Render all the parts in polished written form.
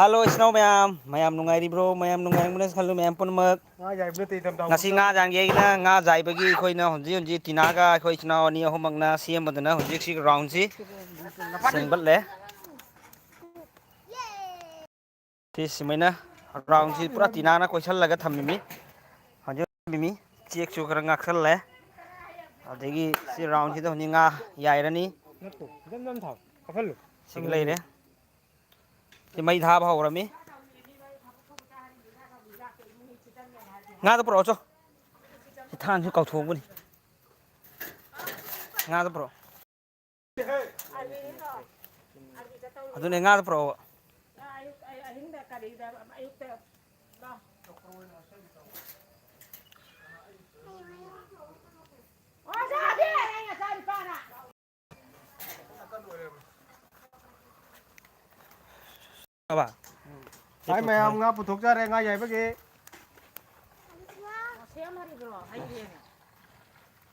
Halo Snow mayam, mayam nungai bro, mayam nungai mana selalu mayam pun mak. Nasi nga jang ye na nga jai bagi khoi na honji honji tinaga khoi chna ani ahomang na siam badana honji si round si sing bat le. Thì mình round si pura tina na koi sal laga thammi honji mimi chek chu kara ngak sal le. Adegi si round si to honji nga yai rani. Sing lai re. Thì mai tha ba ho rami. Nga to pro cho. Than chu kau thong bu ni. Nga to pro. Adune nga to pro. Ba. Ai mày ông ngáp thuộc ra đây ngay vậy bác kia.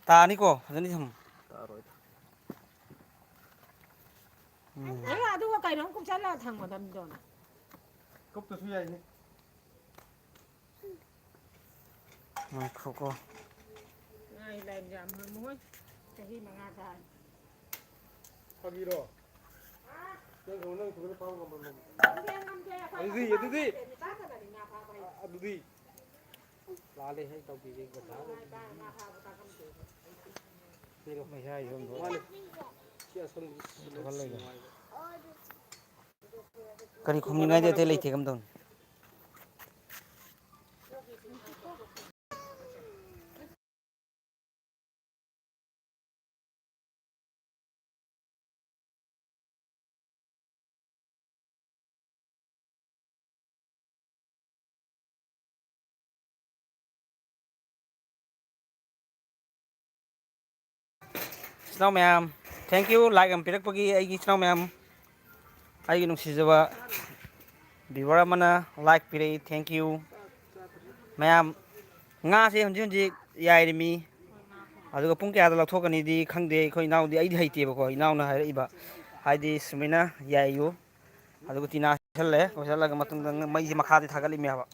Ta ni ko, ni thầm. Ấy là tôi cái nó cũng chắc là thằng mà đâm rồi. Cốc tôi suy vậy. Không có. Này làm giảm hơn muối. Cái gì mà ngạt ra. Có gì đâu. Cái hồ nâng tụi nó phong của mình. Cái gì vậy gì? Cái gì? Lá đi hay tao bị cái vật đó. Đi đâu mày hay không thôi. Chia sân con lên. Cái này không như ngay thế lấy thì cầm đồng. Snow ma'am, thank you like and pirak pagi ay snow ma'am. Ay nung si Jawa. Viewer mana like pirak thank you. Ma'am, nga si honji honji yai mi. Aduga pung kaya dala thok ani di khangde khoi naw di ai di haite ba ko naw na hai iba. Hai di sumina yai yu. Aduga tina challe ko challa ga matung dang mai ji makha di thagali mi haba.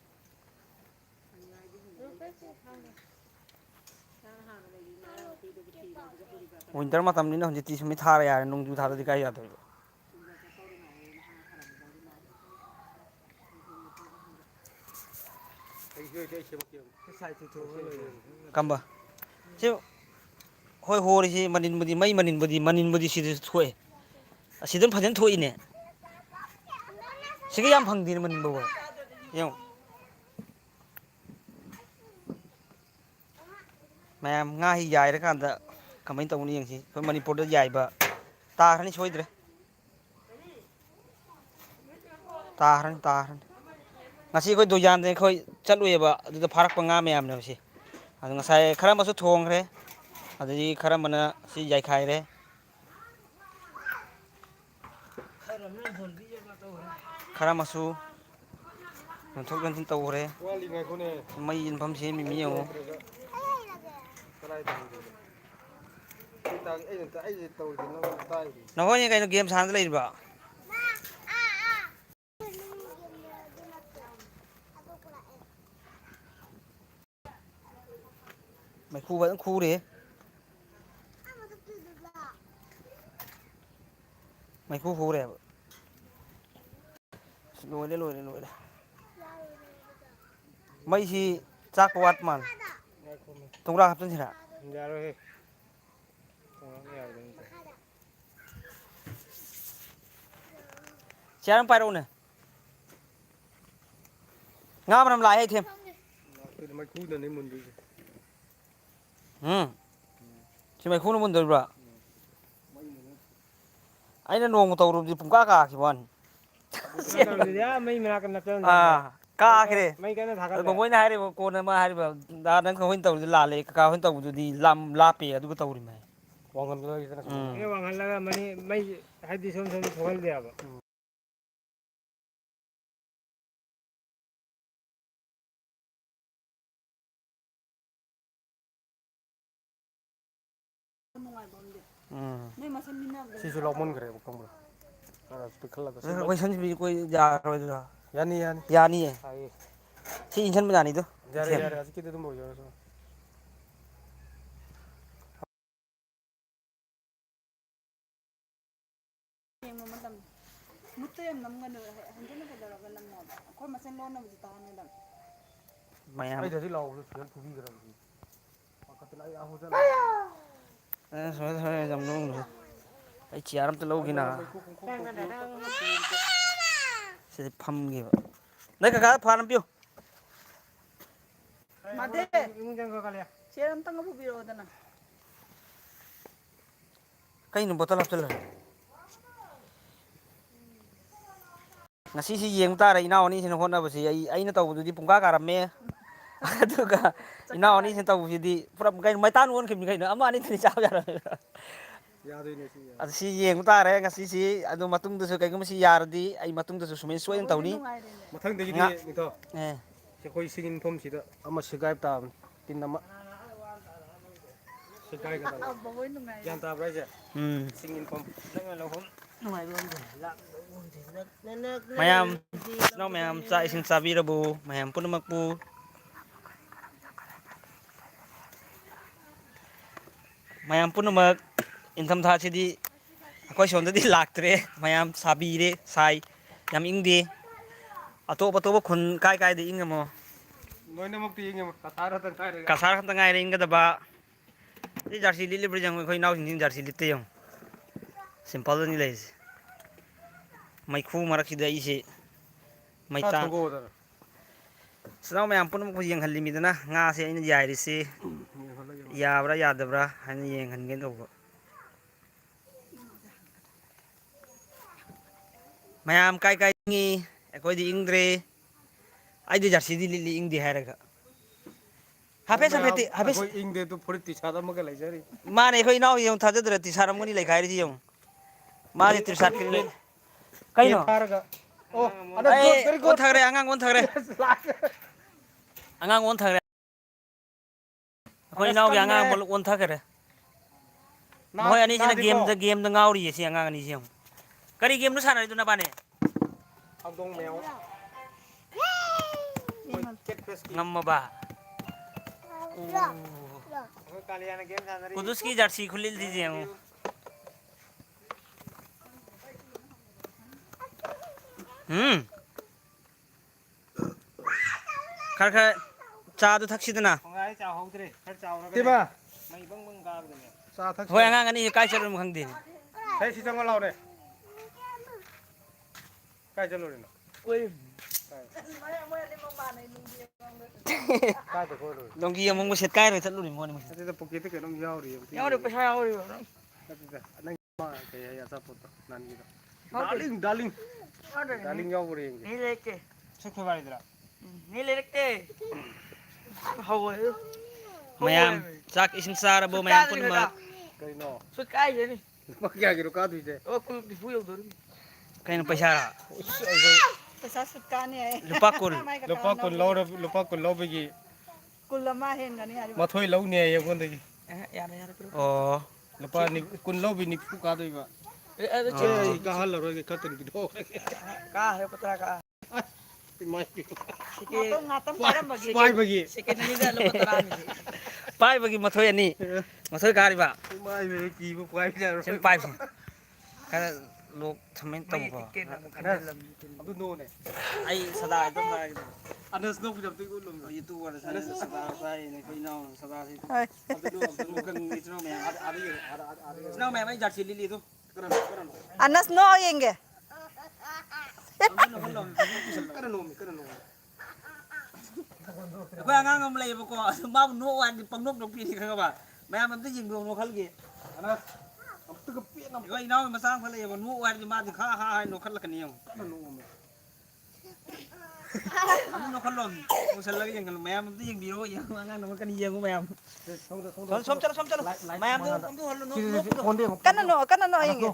Winter matam ni na honji ti sumi thara ya nung ju thara di kai ya to. Kamba. Chứ hoi hồ thì manin budi mai manin budi si thôi. Si don phajan thôi nè. Si cái yam phang din manin bo. Yong. Ma'am nga hi yai ra kan da kamai tong ni yang si. Khoi Manipur da yai ba. Ta ran soi dre. Ta ran. Ngasi khoi do yan de khoi chatlu ba adu da pharak pa nga ma'am na si. Adu ngasai khara masu thong re. Adu khara mana si yai khai re. Khara masu thok gan tin tau re. Mai in pham si mi yo. Nó có những cái game sáng lên ba. Mày khu vẫn khu đi. Mày khu đẹp. Lùi đây. Mấy thì chắc quạt mà. Tung ra hấp dẫn thế nào? Dạ rồi. Chén nó bay đâu nè. Ngã mà làm lại hay thêm. Mày khu này muốn đi. Chứ mày khu nó muốn được rồi. Anh nó nông tàu rồi thì cũng cá kì bọn. Cá kì đấy. Còn mỗi ngày đây cô này mà hai đây đã đang không hình tàu thì là lấy cá hình tàu thì làm lá bè đúng cái tàu này mày. Wang kan lagi sana. Ini wang kan lagi mani mai hadi som thokal dia ba. Si sulok mon kare bukong ba. Ara speaker la. Quay sân bị quay già rồi rồi. यानी यानी यानिye हाय si insan bani do यारे यारे आज कितने तुम हो जाओ ꯌꯦꯡꯕ ꯃꯇꯝ ꯃꯨꯠꯇ ꯌꯥꯝ ꯅꯝꯒꯅꯨ ꯍꯟꯖꯤꯟꯅ ꯀꯩꯗꯧꯔꯒ ꯅꯝꯃꯣꯕ ꯑꯩꯈꯣꯏ ꯃꯁꯦꯟ ꯂꯣꯟꯅꯕꯁꯤ ꯇꯥꯍꯟꯒꯗꯕ mayam ai jadi lau sudah tubi geram sih kata lagi aku jalan so jam nung ai chiaram te logi na se pham gi nai ka phan piu ꯃꯥꯗꯦ ini jangan kali ya ꯆꯦꯔ ꯑꯝꯇꯪꯒ ꯄꯨꯕꯤꯔꯛꯑꯣꯗꯅ kai nu botol apchal ngasi si yeng ta ra ina oni sin honna ba si ai na taw du di pungka karame aduga ina oni sin taw si di pura kai mai tan won khim kai na ama ni thi cha ya ya doi ne sih adu si yeng ta ra ngasi si adu matung du su kai gum si yar di ai matung du su sumen soin taw ni mathang degi Nga. di nito eh ꯑꯩꯈꯣꯏ ꯁꯤꯒꯤ ꯃꯐꯝ ꯁꯤꯗ ꯑꯃ ꯁꯤꯒꯥꯏꯕ ꯇꯥꯕꯅꯤ ꯇꯤꯟ ꯑꯃ ꯁꯤꯒꯥꯏꯒꯗꯕ ꯕꯕꯣꯏ ꯅꯨꯡꯉꯥꯏ ꯒ꯭ꯌꯥꯟ ꯇꯥꯕ꯭ꯔꯥ ꯍꯥꯏꯁꯦ ꯁꯤꯒꯤ ꯃꯐꯝ nang lo hom mayam snow mayam cha isin chabi rabu mayam punumak pu mayam punumak intham tha chidi akoi son di laktre mayam sabi re sai yam ingdi atop atop khun kai kai de ingamo ꯂꯣꯏꯅꯃꯛꯇꯤ ꯌꯦꯡꯉꯦ ꯀꯊꯥꯔ ꯈꯛꯇꯪ ꯉꯥꯏꯔꯦ kasar kham tangai re ingadaba di jarsi lili brijang khoi naw sin jarsi litte yong simple ni leis mai khu marak sida ise mai ꯈꯔ ta ꯊꯣꯡꯒꯣꯛꯑꯣꯗꯅ snow mayam punum ko yeng halli midana nga se aina yairi se yabra yadabra haina yeng hangen tawba mayam kai kai ngi ekoi di ingdre ai di jarsi di lili ingdi hairaga hape sapeti hape ꯑꯩꯈꯣꯏ ꯏꯪꯗꯦ ꯑꯗꯨ ꯐꯨꯔꯤꯠ T shirt ꯑꯃꯒ ꯂꯩꯖꯔꯤ mane khoi naw yong thadadra ti saramgoni lekhairi ji yong mane ti sat kri kai ꯐꯦꯟ no ꯊꯥꯔꯒ ꯑꯣ ꯑꯗ ai good very on good thagre angang on thagre angang on thagre khoi naw ya angang bol on thagre moi ani sina game da ngauri si angang ani si yong kari game no sanai du na bane ꯍꯧꯗꯣꯡ ꯃꯌꯥꯎ ꯀꯦꯠ ꯐꯦꯁꯀꯤ ngamma ba ꯑꯩꯈꯣꯏ ꯀꯥꯂꯤꯌꯥꯅ game ꯁꯥꯟꯅꯔꯤ kudus ki jarsi khulil di jeng khar khar cha du thaksidana ꯈꯣꯡꯒꯥꯏ ꯆꯥꯎꯍꯧꯗ꯭ꯔꯦ ꯈꯔ ꯆꯥꯎꯔꯒ ꯃꯩ ꯕꯪ ꯕꯪ ꯀꯥꯕꯗꯅꯦ ꯆꯥ ꯊꯛꯁꯤ hoi angang ani kai chalum khangdi ꯍꯦ ꯁꯤ ꯆꯪꯉ ꯂꯥꯎꯔꯦ ꯀꯥꯏ ꯆꯠꯂꯨꯔꯤꯅꯣ ꯀꯥꯏꯗ ꯀꯣꯏꯔꯨꯔꯤ longi among mo set kai ro chaluni mo ni ꯑꯗꯨꯗ ꯄꯣꯀꯦꯠꯇ ꯀꯩꯅꯣꯝ ꯌꯥꯎꯔꯤꯌꯦ yaure pesa yaure ꯅꯠꯇꯦꯗ ꯅꯪ ꯀꯩ ꯍꯥꯏ ꯑꯆꯥꯄꯣꯠꯇꯣ ꯅꯥꯟꯒꯤꯗꯣ ꯗꯥꯔꯂꯤꯡ ꯗꯥꯔꯂꯤꯡ ꯗꯥꯔꯂꯤꯡ ꯌꯥꯎꯕ꯭ꯔꯥ ꯌꯦꯡꯒꯦ ni leke ꯁꯦꯛ ꯐꯦꯕꯋꯥꯔꯤꯗꯔꯥ ni lekte hawo mayam chak isin sarabo mayam punma ꯀꯩꯅꯣ sut kai je ni ꯂꯨꯄꯥ ꯀꯌꯥꯒꯤꯔꯣ ꯀꯥꯗꯣꯏꯁꯦ o kul di fu yodor kain pesa ra ꯄꯩꯁꯥ ꯁꯨꯠꯀꯥꯅꯤ ꯍꯥꯏ lupa kul ꯂꯨꯄꯥ ꯀꯨꯟ ꯂꯧꯔ ꯂꯨꯄꯥ ꯀꯨꯟ ꯂꯧꯕꯒꯤ ꯀꯨꯜ ꯑꯃ ꯍꯦꯟꯒꯅꯤ ꯍꯥꯏꯔꯤꯕ ꯃꯊꯣꯏ ꯂꯧꯅꯤ ꯍꯥꯏꯌꯦ ꯑꯩꯉꯣꯟꯗꯒꯤ yare yare oh ꯂꯨꯄꯥ ꯀꯨꯟ ꯂꯧꯕꯤ ꯅꯤꯐꯨ ꯀꯥꯗꯣꯏꯕ ꯑꯩ ꯀꯥꯍꯜꯂꯔꯣꯏꯒꯦ ꯈꯛꯇꯅꯤ ꯄꯤꯊꯣꯛꯈ꯭ꯔꯒꯦ ka he patra ka ꯏꯃꯥꯏ ꯉꯥꯇꯪ ꯉꯥꯇꯪ ꯄꯥꯏꯔꯝꯕꯒꯤ ꯄꯥꯏꯕꯒꯤ second ni da lupa tarani pai bagi mathoi ani mathoi kari ba ꯏꯃꯥꯏ ꯀꯤꯕ ꯄꯥꯏꯕ ꯌꯥꯔꯣꯏ chen pai kara lok thamen taw ba ꯑꯗꯨ ꯅꯣꯅꯦ ai sada dum sa ꯑꯅꯁ ꯅꯣꯛꯄꯤꯗꯕꯗ ꯎꯠꯂꯨꯝ youtube war sa sada sai ne koi naw sada si ꯍꯣꯏ abdu kan itno me snow me mai jarsi lili tu ꯑꯅꯁ ꯅꯣꯛꯑ ꯌꯦꯡꯒꯦ ꯀꯟꯅ ꯅꯣꯝꯃꯤ ꯀꯟꯅ ꯅꯣꯝꯃꯤ ꯑꯩꯈꯣꯏ ꯑꯉꯥꯡ ꯑꯃ ꯂꯩꯌꯦꯕꯀꯣ ꯑꯗꯨ ꯃꯥꯕꯨ ꯅꯣꯛ ꯍꯥꯏꯔꯗꯤ ꯄꯪꯅꯣꯛ ꯅꯣꯛꯄꯤꯅꯤ ꯈꯪꯉꯕ ꯃꯌꯥꯝ ꯑꯝꯇ ꯌꯦꯡꯕꯤꯌꯣ ꯅꯣꯛꯍꯜꯒꯦ ꯑꯅꯁ ꯑꯝꯇꯒ ꯄꯦꯟꯅ ꯑꯩꯈꯣꯏ ꯏꯅꯥꯎ ꯃꯆꯥ ꯑꯃ ꯂꯩꯌꯦꯕ ꯅꯣꯛ ꯍꯥꯏꯔꯗꯤ ꯃꯥꯗꯤ ꯈꯥ ꯈꯥ ꯍꯥꯏ ꯅꯣꯛꯈꯠꯂꯛꯀꯅꯤ ꯌꯦꯡꯉꯨ ꯀꯟꯅ ꯅꯣꯝꯃꯤ ꯑꯗꯨ ꯅꯣꯛꯈꯠꯂꯣ ꯅꯣꯛꯁꯜꯂꯒ ꯌꯦꯡꯍꯜꯂꯣ ꯃꯌꯥꯝ ꯑꯝꯇ ꯌꯦꯡꯕꯤꯔꯣ ꯌꯦꯡꯉꯨ ꯑꯉꯥꯡ ꯅꯣꯛꯀꯅꯤ ꯌꯦꯡꯉꯨ ꯃꯌꯥꯝ ꯁꯣꯝ ꯆꯠꯂꯣ ꯁꯣꯝ ꯆꯠꯂꯣ ꯃꯌꯥꯝꯗꯨ ꯑꯝꯇ ꯎꯍꯜꯂꯣ ꯅꯣꯛꯄꯗꯣ ꯀꯟꯅ ꯅꯣꯛꯑ ꯌꯦꯡꯒꯦ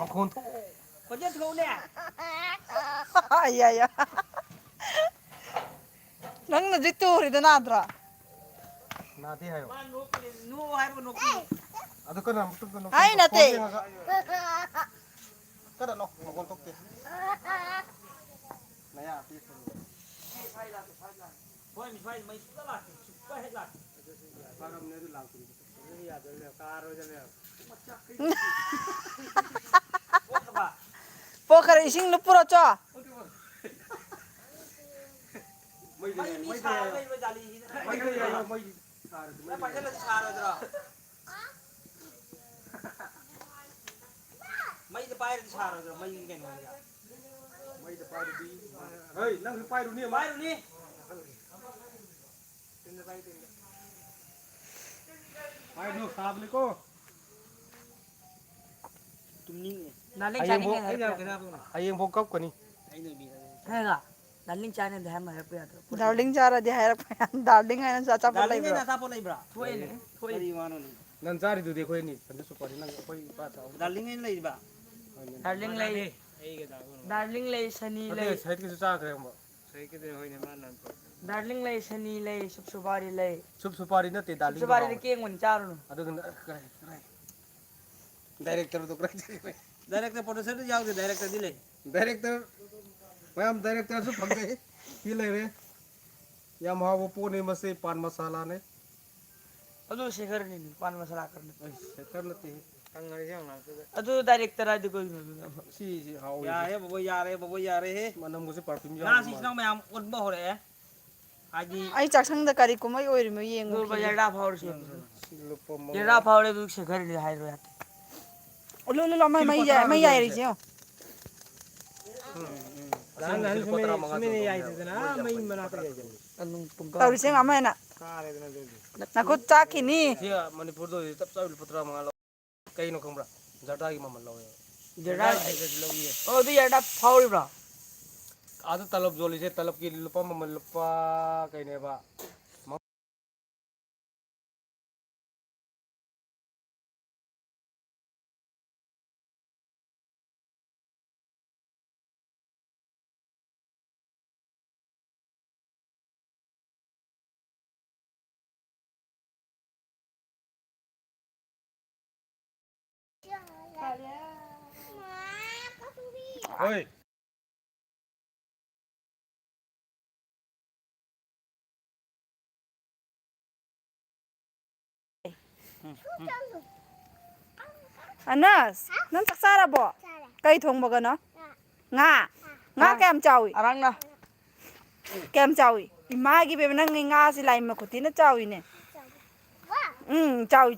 ꯃꯈꯣꯟ ꯊꯣꯛꯑꯣ ꯈꯣꯟꯖꯦꯜ ꯊꯣꯛꯎꯅꯦ ꯌꯥ ꯅꯪꯅ ꯍꯧꯖꯤꯛ ꯇꯨꯔꯤꯗꯣ ꯅꯥꯗ꯭ꯔꯣ ꯅꯥꯗꯦ ꯍꯥꯏꯌꯣ ꯃꯥ ꯅꯣꯛꯄꯅꯦ ꯅꯣꯛ ꯍꯥꯏꯕ ꯅꯣꯛꯄꯤꯌꯨ ꯑꯗꯨ ꯀꯟꯅ ꯑꯃꯨꯛꯇ ꯑꯩ ꯅꯠꯇꯦ ꯀꯟꯅ ꯅꯣꯛ ꯃꯈꯣꯟ ꯊꯣꯛꯇꯦ này à biết rồi Thôi mình phải mấy rất là super hết là. ba năm nữa tôi làm gì bây giờ tôi làm car rồi cho nên Ủa các bạn. 포카를 이싱 루프로죠. mấy Mấy cái mi xà mấy bây giờ đi. mấy cái mấy Nó phải rất là xà rồi đó. Mấy cái bay đi xà rồi mấy cái này. mấy cái bay đi ơi năng cái bay đi Bay rồi đi. bay nước sao vậy cô Tumning. Darling Chan ini help ya. ai em vô cốc cái này Hay nggak? Darling Chan ini help help ya. 달링 자라디 하이라 달링 하는 사자 Darling 볼래. na sa po na ibra. Tuh ini, tuh Pwede ini. yung ano ni. nan cari tu देखो ini kan tu supaya nang apa iba tahu Darling ngayon lang iba. Darling lay, Darling lay Sunny ada lay, saya ke susah ke mbak Darling lay Sunny lay, Subsubari lay. sup supari na te daling Subsubari ni King mun charu. ada kan keren director tu keren Director producer to jaw director dile. director ma'am director से फंग गए ये ले रहे या वहाँ वो पुणे में से पान मसाला ने Adu segar ni pan masala karna. कर लेते हैं Adu director adu ko yun. See how Ya he baboy yare he. मनम मुझे perfume Na si sinang mayam un ba hore. Aji 아이 짝상다 가리 꼬마 요리면 이행 Dur 거. ba yarda power siya. सिलोपम Yarda power le du segar ni hai ro yat. 올로올로 마이 야이리지요. 나는 수민이 야이 되나 뭐 임만 하다 야이 Anong pungka. 따우리생 아마나. कारे देना दे 나고 짜키니. दिया मणिपुर तो तब सब पुत्रा मंगा लो कहीं नो खमरा जटा की ममन लो Yarda. Oh du yarda power bra. आधा तलब जोली से तलब की लुपा ममन लुपा कहीं ने बा ओए 아나스, 넌 짝사라 뭐? 까이 통 먹어너? nga kem chawi Arang na. kem chawi imagi be nang nga si lai ma khuti na chawi ne chawi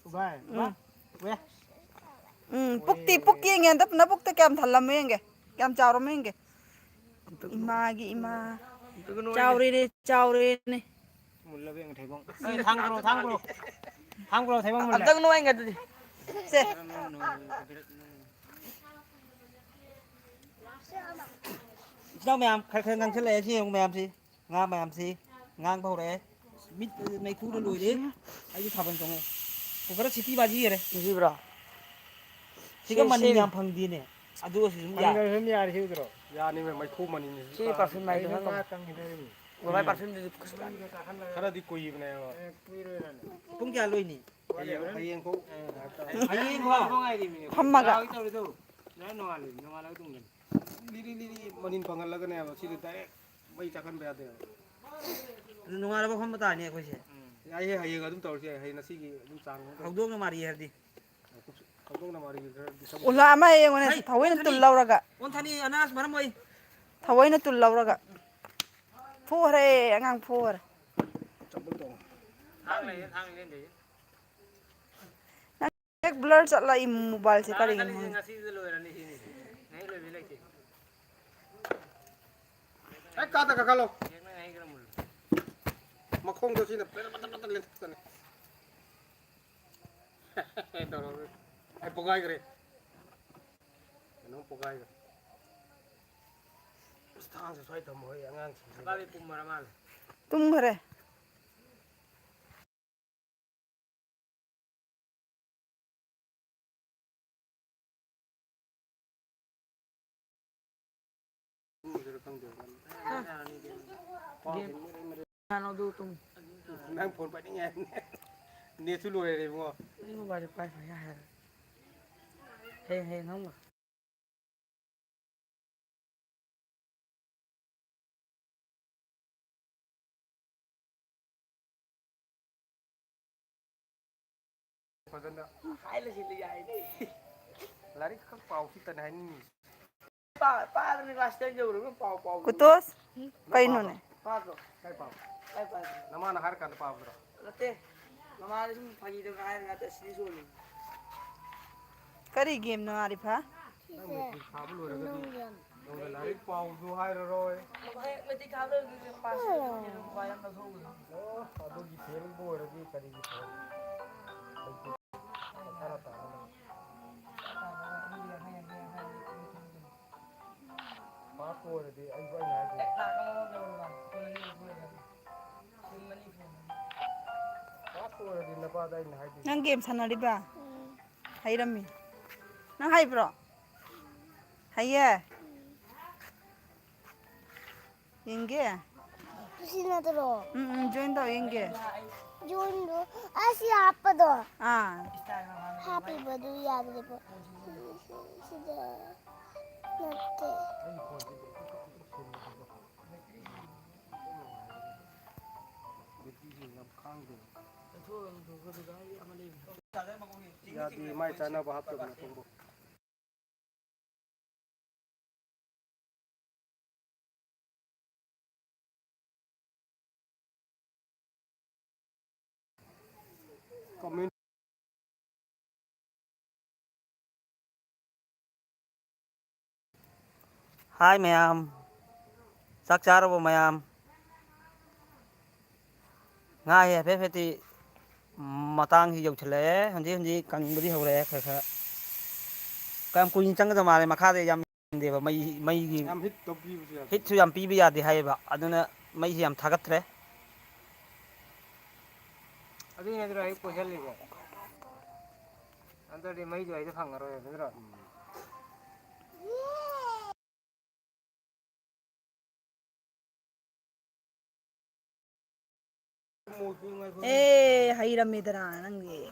बाय pukti ngen dap na pukti kem thalam menge kem chawro menge imagi ima chawri ne मुल्ला भी अंगठे बंग थांग करो थे बंग Abdang no ay ngadi. se Sinang mayam khai ngang chale si yung mayam si. Nga mayam si. Ngang ba hore. Mit may khu lùi đi. Ai thaban tong. Ko kara city baji re. Hindi bra. Siga mani yam phang di ne. Adu si sum ya. हम यार ही उधर यानी मैं खूब money Si parfum na ito hang. Wala parfum dito kus. खरा दी कोई बनाया Pung kya lùi ni. हयें को Ayin ho. hammaga लिरी लिरी मनिन पंगल लगने अब सीधे डायरेक्ट वही चकन पे आते हैं Nunga ba khom ta ni ko se. आई है हयें अदुम तौर से है नसी की अदुम चांग Hawdog na mari herdi. खतों ना मारी सब ula ama yengone thawina tul lawraga On thani anas maram oi. thawina tul lawraga phuare angang phuare चप्पल तो ek blur chatla im mobile se kari ए काता का लो मखोंग तो सीने पता पता ले तने डरो ए पोगाई करे नो पोगाई स्थान से सोई तम होय अंगांग बाबे पुम मरमाल tum khare Ano do tung. nang phone pa ni nghe ne su lùi rồi đúng không Ini mo ba di pa ya. Hey hey nang. फजन hai là gì vậy लारी खक पाव की तने है नहीं pa ni last time jauh dulu pau Kutos? Kaino ne? pa tuh काय पाव hai pa नमान हार का पाव जरा late mama ada sih pagi tuh kaya nggak ada sih soalnya Kari game no Arifa? खाब लोरगदी नोंग लारी पाव जो हाय रोय mesti kalau pas bayang nggak soalnya अदुगी फेल बोरगी करीगी फेल सारा ताना पास बोरदी आई बाई ना पास बोरदी नपा दाई ना high Nang game sanariba? Hairami. Nang hai bro? Haiya? Yenge? Sino terus? Join tau yenge. Jundu, asyik apa tuh? Ah. Happy birthday ya dulu. Sudah nanti. यादी my चाना बाहर तो ना तुमको comment Hi ma'am. Chắc chắn rồi ma'am. Ngay phép phép thì mà tang thì dầu chile, hình gì cần bữa đi hậu rẻ khờ khờ. Các em quên chăng cái mà này mà khai thì yam để mà mày gì हम hit तो भी उसे hit su yam pi bi ya de hay ba. Aduna mày yam thagat re. अभी नहीं तो एक पोषण लेगा अंदर ये मई जो है तो फंगा रहा है इधर Eh, hairamidra nangi.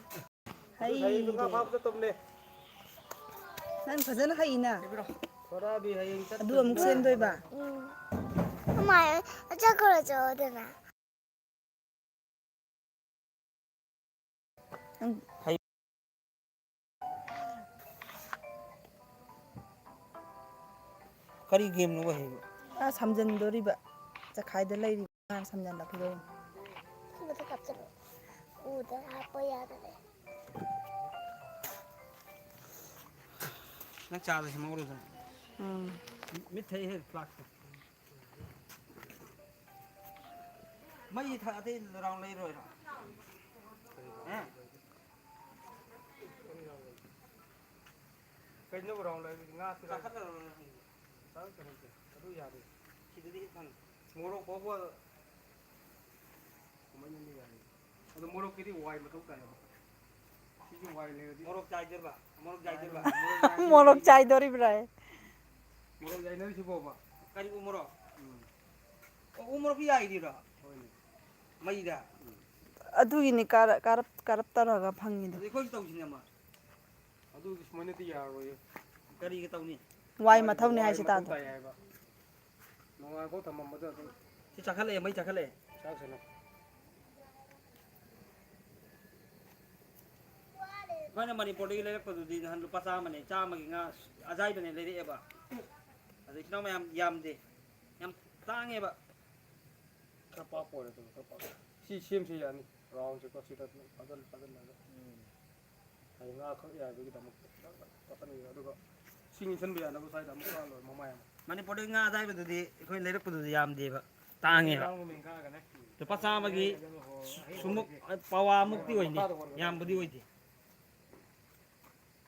Hai. तो तुमने Nang fazana haina. थोड़ा भी है Adu amuk sendoi ba. 엄마, 어쩌 그러죠, 어디나? Kari game nó hay. Ah samjan dori ba. Sa khaida lairi ba samjan la phiro. 이것도 갑자기 우다 아빠야 되네. Nó cha rồi mà rồi. Mít thấy hết plak. Mấy thằng thì rong lấy rồi. À. कहीं ना बराबर है ना तेरा Chắc là साल चले गए अभी याद है khi đi thằng मोरो बाबा मैं नहीं याद है तो मोरो किरी वाई मतलब क्या है किरी वाई ले रही morok charger ba. Morok charger ba. Morok chai dori bra. मोरो जाए नहीं सी बाबा Kari umuro. Umuro pi ai đi rồi. Mấy da. Adu ini karap taraga phangni. Thì khôi tàu gì mà. अदू इस महीने तो यार वो ये Kari cái tàu này. Wai mathau ni hai sita. नोंगा को तमाम मदद तो Thì chắc là mấy chắc là. चाक से ना Mana Manipur đi lấy cái gì hắn lupa sa mà này cha mà cái ngà azai bên này lấy đi ba. Thì nó mà yam đi. Yam tang nghe ba. क्या पाप हो रहे तुम क्या पाप सी same से यानी round से कोसी तो पगल पगल ना hay nga khóc ya với cái đám có cái này đó sinh sân biển nó có sai đám có rồi mà mày Manipur đi ngà azai bên đi khôi lấy cái gì yam đi ba. Tang nghe ba. mình ca cái này Lupa sa mà cái sumuk pawa muk ti hoy ni. Yam budi hoy di.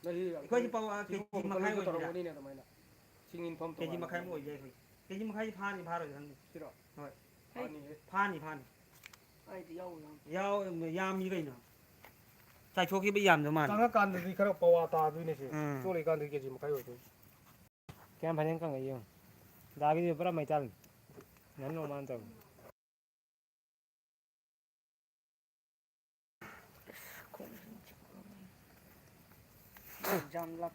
đây Khôi pawa cái gì mà khai hoy tao đi. này tao mày nè sinh in phong Cái gì mà khai hoy vậy khôi. Cái gì mà khai pha ni pha rồi thằng. 싫어 Rồi. 아니 Pha ni pha ni. ai thì yêu Yao yam như vậy nào. Sai chỗ cái bị yam rồi mà. 장학관들이 그런 빠와 다 두네시 음. 소리 간들 게 지금 가요 또 그냥 반영 간 거예요 나비도 뿌라 많이 잘 난 너만 좀 jam lắc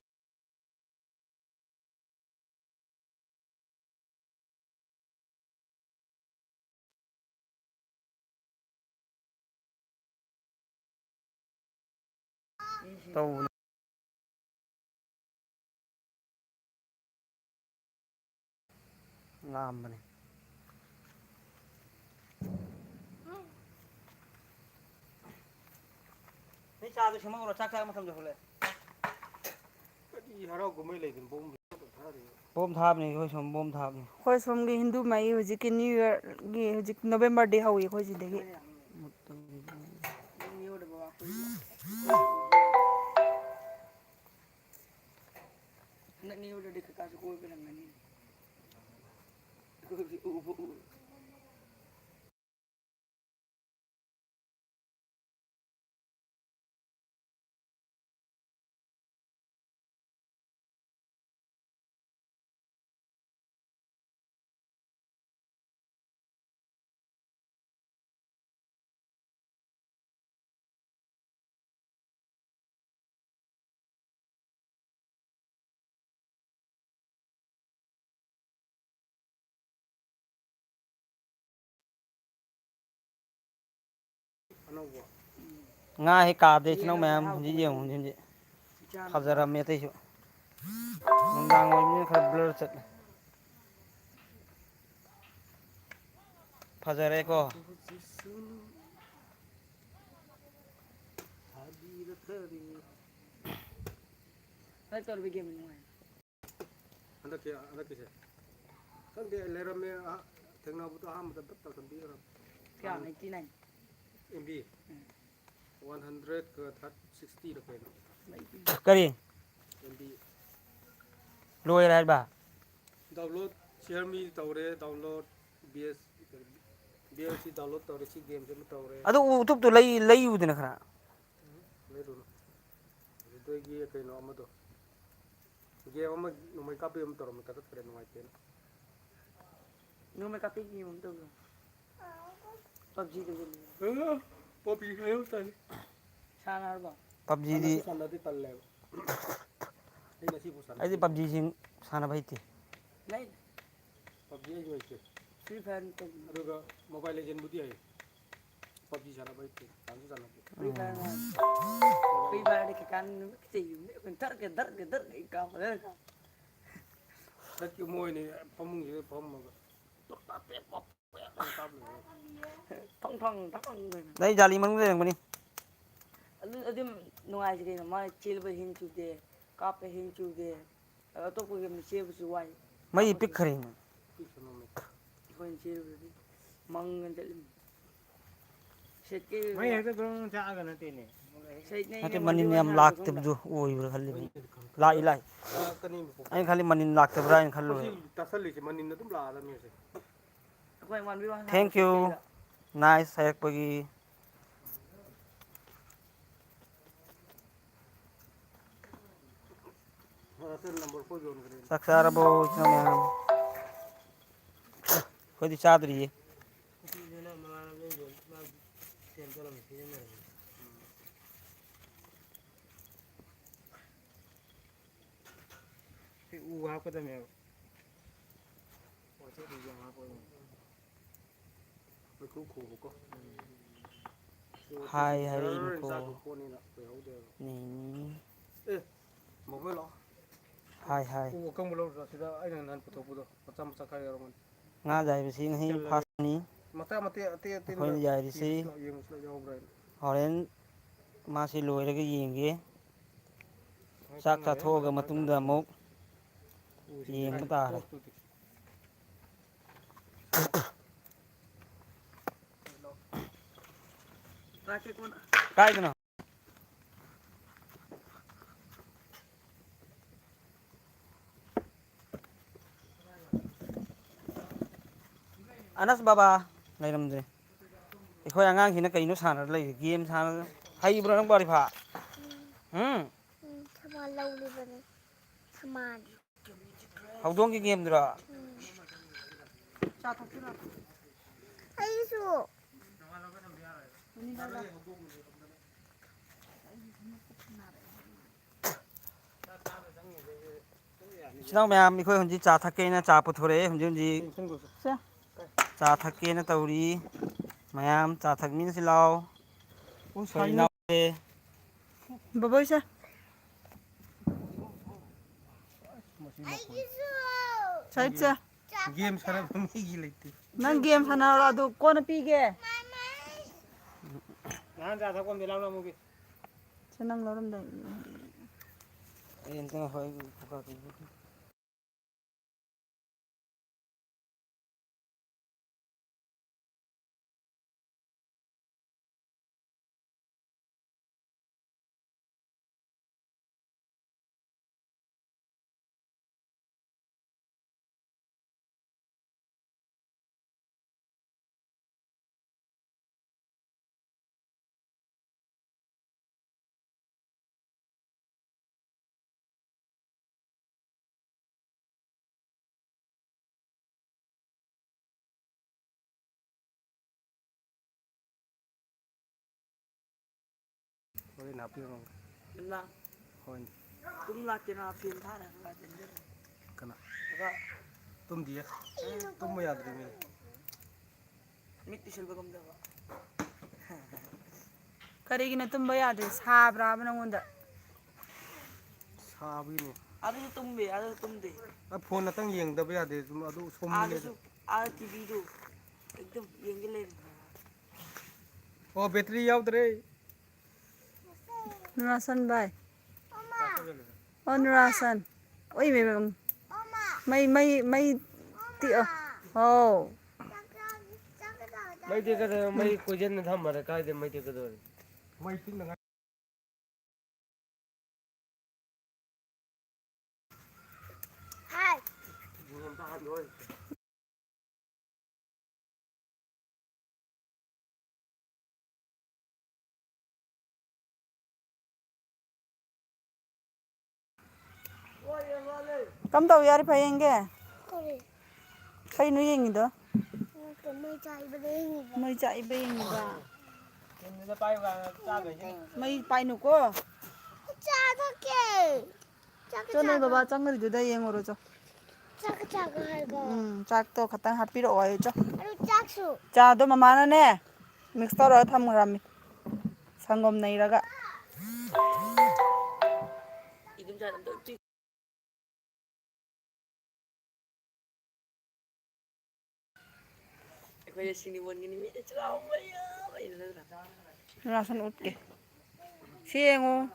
ꯇꯧꯕꯅꯤ ꯂꯥꯝꯕꯅꯤ ꯅꯣꯏ ꯆꯥꯗꯣ ꯁꯦꯝꯃꯛꯎꯔꯣ ꯆꯥꯛ ꯆꯥꯕ ꯃꯇꯝ ꯌꯧꯁꯤꯜꯂꯛꯑꯦ ꯀꯔꯤ ꯍꯔꯥꯎ ꯀꯨꯝꯍꯩ ꯂꯩꯗꯅ ꯕꯣꯝ ꯊꯥꯔꯤ ꯕꯣꯝ ꯊꯥꯕꯅꯤ ꯑꯩꯈꯣꯏ ꯁꯣꯝ ꯕꯣꯝ ꯊꯥꯕꯅꯤ ꯑꯩꯈꯣꯏ ꯁꯣꯝꯒꯤ ꯍꯤꯟꯗꯨ ꯃꯩ ꯍꯧꯖꯤꯛꯀꯤ ꯅ꯭ꯌꯨ ꯏꯌꯔꯒꯤ ꯍꯧꯖꯤꯛ ꯅꯣꯕꯦꯝꯕꯔꯗꯤ ꯍꯧꯏ ꯑꯩꯈꯣꯏ ꯁꯤꯗꯒꯤ ꯑꯅꯧꯕ ꯉꯥ ꯍꯦꯛ ꯀꯥꯕꯗ ꯏꯆꯤꯜ ꯏꯅꯥꯎ ꯃꯌꯥꯝ ꯍꯧꯖꯤꯛ ꯌꯦꯡꯉꯨ ꯍꯧꯖꯤꯛ ꯐꯖꯔꯝꯃꯦ ꯑꯇꯩꯁꯨ ꯅꯨꯡꯗꯥꯡ ꯑꯣꯏꯕꯅꯤꯅ ꯈꯔ ꯕ꯭ꯂꯔ ꯆꯠꯂꯦ ꯐꯖꯔꯦꯀꯣ ꯍꯟꯗꯛꯀꯤꯁꯦ ꯈꯪꯗꯦ ꯂꯩꯔꯝꯃꯦ ꯊꯦꯡꯅꯕꯗꯣ ꯑꯍꯥꯟꯕꯗ ꯗꯞ ꯇꯧꯁꯟꯕꯤꯈ꯭ꯔꯕ ꯀꯌꯥ 89 MB 160ꯔ ꯀꯩꯅꯣ ꯀꯔꯤ MB ꯂꯣꯏꯔꯦ ꯍꯥꯏꯕ ꯗꯥꯎꯟꯂꯣꯗ ꯁꯤꯌꯔ ꯃꯤ ꯇꯧꯔꯦ ꯗꯥꯎꯟꯂꯣꯗ BLC ꯗꯥꯎꯟꯂꯣꯗ ꯇꯧꯔꯦ ꯁꯤ ꯒꯦꯝꯁꯦ ꯑꯃ ꯇꯧꯔꯦ ꯑꯗꯨ ꯎꯇꯨꯞꯇꯨ ꯂꯩꯌꯨꯗꯅ ꯈꯔ ꯂꯩꯔꯨꯅꯨ ꯑꯗꯨꯗꯒꯤ ꯀꯩꯅꯣ ꯑꯃꯗꯣ ꯒꯦꯝ ꯑꯃ ꯅꯣꯡꯃꯩ ꯀꯥꯞꯄꯤ ꯑꯃ ꯇꯧꯔꯝꯕ ꯊꯥꯒꯠꯈ꯭ꯔꯦ ꯅꯨꯡꯉꯥꯏꯇꯦꯅ ꯅꯣꯡꯃꯩ ꯀꯥꯞꯄꯤꯒꯤ ꯑꯃ ꯇꯧꯕꯗꯣ PUBG PUBG ꯍꯥꯏꯕ ꯇꯜꯂꯤ ꯁꯥꯟꯅꯔꯕꯣ ꯄꯞꯖꯤꯗꯤ ꯁꯥꯟꯅꯁꯨ ꯁꯥꯟꯅꯗꯦ ꯇꯜꯂꯦꯕ ꯑꯩ ꯉꯁꯤꯐꯥꯎ ꯁꯥꯟꯅꯗꯦ ꯑꯩꯗꯤ ꯄꯞꯖꯤꯁꯤ ꯁꯥꯟꯅꯕ ꯍꯩꯇꯦ PUBG ꯑꯩꯁꯨ ꯍꯩꯇꯦ Free Fire ꯑꯗꯨꯒ ꯃꯣꯕꯥꯏꯜ ꯂꯦꯖꯦꯟꯕꯨꯗꯤ ꯍꯩ PUBG ꯁꯥꯟꯅꯕ ꯍꯩꯇꯦ ꯁꯥꯟꯅꯁꯨ ꯁꯥꯟꯅꯗꯦ Free Fire ꯍꯟꯗꯛꯀꯤ ꯃꯣꯏꯅꯤ ꯐꯃꯨꯡꯁꯤꯗ ꯐꯝꯃꯒ ꯑꯩ ꯖꯥꯂꯤ ꯃꯅꯨꯡꯗ ꯂꯩꯔꯝꯒꯅꯤ ꯑꯗꯨꯝ ꯅꯨꯡꯉꯥꯏꯁꯤ ꯀꯩꯅꯣ ꯃꯥꯅ ꯆꯦꯜꯕ ꯍꯤꯡ ꯆꯨꯗꯦ ꯀꯥꯞꯄ ꯍꯤꯡ ꯆꯨꯗꯦ ꯑꯇꯣꯞꯄ ꯒꯦꯝꯗ ꯆꯦꯟꯕꯁꯨ ꯋꯥꯏ ꯃꯩ ꯄꯤꯛꯈ꯭ꯔꯦ ꯑꯩꯈꯣꯏꯅ ꯆꯦꯜꯕꯗꯗꯤ ꯃꯪꯉ ꯆꯠꯂꯤꯅꯤ ꯃꯩ ꯍꯦꯛꯇ ꯑꯗꯨꯝ ꯆꯥꯛꯑꯒ ꯅꯠꯇꯦꯅꯦ ꯅꯠꯇꯦ ꯃꯅꯤꯟ ꯌꯥꯝ ꯂꯥꯛꯇꯕꯗꯣ ꯑꯣꯏꯕ꯭ꯔꯥ ꯈꯜꯂꯤꯕ ꯂꯥꯛꯏ ꯑꯩꯅ ꯈꯜꯂꯤ ꯃꯅꯤꯟ ꯂꯥꯛꯇꯕ꯭ꯔꯥ ꯍꯥꯏꯅ ꯈꯜꯂꯨꯔꯦ ꯇꯥꯁꯜꯂꯤꯁꯦ ꯃꯅꯤꯟ ꯑꯗꯨꯝ ꯂꯥꯛꯑꯗꯕꯅꯤ ꯑꯁꯦ ꯊꯦꯡꯛ ꯌꯨ ꯅꯥꯏꯁ ꯍꯥꯏꯔꯛꯄꯒꯤ ꯅꯝꯕꯔ 4 ꯌꯣꯟꯈ꯭ꯔꯦ ꯆꯥꯛ ꯆꯥꯔꯕꯣ ꯏꯆꯤꯟ ꯏꯅꯥꯎ ꯃꯌꯥꯝ ꯑꯩꯈꯣꯏꯗꯤ ꯆꯥꯗ꯭ꯔꯤꯌꯦ ꯎ ꯍꯥꯞꯀꯗꯕꯅꯦꯕ ꯃꯩꯈꯨ ꯈꯨꯕꯀꯣ ꯍꯥꯏ ꯖꯔ ꯍꯥꯏꯔꯛꯏꯅꯤꯀꯣ ꯆꯥꯛꯄ ꯄꯣꯠꯅꯤꯅ ꯀꯨꯏꯍꯧꯗꯦꯕ ꯅꯤꯅꯤ ꯃꯣꯏ ꯂꯥꯛꯑꯣ ꯍꯥꯏ ꯍꯥꯏ ꯎ ꯑꯀꯪꯕ ꯂꯧꯗ꯭ꯔꯣ ꯁꯤꯗ ꯑꯩꯅ ꯅꯍꯥꯟ ꯄꯨꯊꯣꯛꯄꯗꯣ ꯃꯆꯥ ꯃꯆꯥ ꯈꯔ ꯌꯥꯎꯔꯝꯒꯅꯤ ꯉꯥ ꯌꯥꯏꯕꯁꯤ ꯉꯁꯤ ꯐꯥꯔꯁꯠꯅꯤ ꯃꯆꯥ ꯃꯇꯦꯛ ꯑꯇꯦꯟ ꯑꯇꯦꯟꯕ ꯑꯩꯈꯣꯏꯅ ꯌꯥꯏꯔꯤꯁꯤ ꯌꯦꯡꯉꯨꯁꯤ ꯌꯥꯎꯕ꯭ꯔꯥ ꯍꯥꯏꯅ ꯍꯣꯔꯦꯟ ꯃꯥꯁꯤ ꯂꯣꯏꯔꯒ ꯌꯦꯡꯒꯦ ꯆꯥꯛ ꯈꯪꯉꯔꯣꯏ ꯆꯥꯊꯣꯛꯑꯒ ꯃꯔꯛ ꯃꯔꯛ ꯃꯇꯨꯡꯗ ꯂꯥꯛꯑꯒ ꯑꯃꯨꯛ ꯎꯁꯤꯡꯁꯦ ꯌꯦꯡꯕ ꯀꯥꯏꯗ ꯇꯥꯔꯦ ꯄꯣꯁꯇꯨꯗꯤ ꯀꯥꯏꯗꯅꯣ ꯑꯅꯁ ꯕꯕꯥ ꯂꯩꯔꯝꯗ꯭ꯔꯦ ꯑꯩꯈꯣꯏ ꯑꯉꯥꯡꯁꯤꯅ ꯀꯩꯅꯣ ꯁꯥꯟꯅꯔ ꯂꯩꯔꯤ ꯒꯦꯝ ꯁꯥꯟꯅ ꯍꯩꯕ꯭ꯔꯣ ꯅꯪ ꯄꯥꯔꯤꯐꯥ ꯊꯝꯕꯥꯜ ꯂꯧꯔꯤꯕꯅꯤ ꯊꯝꯕꯥꯜ ꯍꯧꯗꯣꯡꯒꯤ ꯒꯦꯝꯗꯨꯔꯣ ꯑꯩꯁꯨ ꯏꯆꯤꯟ ꯏꯅꯥꯎ ꯃꯌꯥꯝ ꯑꯩꯈꯣꯏ ꯍꯧꯖꯤꯛ ꯆꯥ ꯊꯛꯀꯦꯅ ꯆꯥ ꯄꯨꯊꯣꯔꯛꯑꯦ ꯍꯧꯖꯤꯛ ꯍꯧꯖꯤꯛ ꯆꯥ ꯊꯛꯀꯦꯅ ꯇꯧꯔꯤ ꯃꯌꯥꯝ ꯆꯥ ꯊꯛꯃꯤꯟꯅꯁꯤ ꯂꯥꯎ ꯑꯩꯈꯣꯏ ꯏꯅꯥꯎꯁꯦ Baba isa. Side sa. Game सारा मम्मी की लगती Nang game sana ado ko na pige. ना ज्यादा कौन दिलाओ ना मुझे Sanang loram dai. Ayan ka hoy buka ko. कोई ना पियो Lang. होय Tum la ke na film tha na la den den. कना Ba तुम दिया तुम मैं याद रही mit ti silba gam da ba. Karigina tumba yade sabra banangonda. Sabi ने Adu tum be, adu tum de. अब फोन नतंग येंग दबे याद है तुम अदु सोम Adu ले su adu TV do. Ekdam yeng le. ओ बैटरी याद रे Nurasan bay. Oh Nurasan. Oi may ti oh. Mai de ka mai ko jen na tham mara ka de mai de ka do. मैं ping लगा Hai. Ngam ta ha rồi. Kam tau yari payenge. Kore. Kay no yengi do. Cái mây chạy bên đây nhìn vào. May cha iba yengi ba. Jen na pai wa ta ga jen. May painu ko. Cha thôi kìa. Cha cái Cho nên baba changri do da yengoro cho. cha cái hai cái. Chak to khatang hapiro wayo cho. Aduh cha su. Cha do mama na ne. Mix toro thamgrami. Sangom nei raga. Idum ja dam do ti. Ko ye sini won ni mi cha wa ya. Ai na ra. Nurasan utke. Siengo.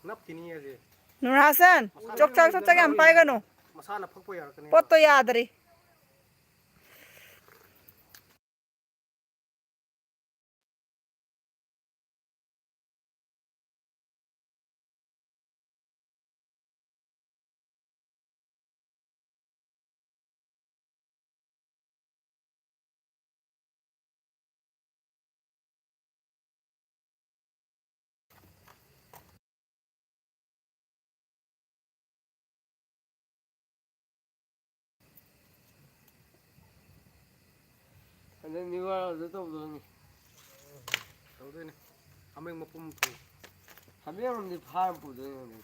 नप किनी है जे Nurasan. Chok chak am pai ganu. Masala fuck यार कने Potto yadri. Anh ni wa do to do ni. तो दे ने हमें मपुम तो Ha me ram ni pha pu do ni.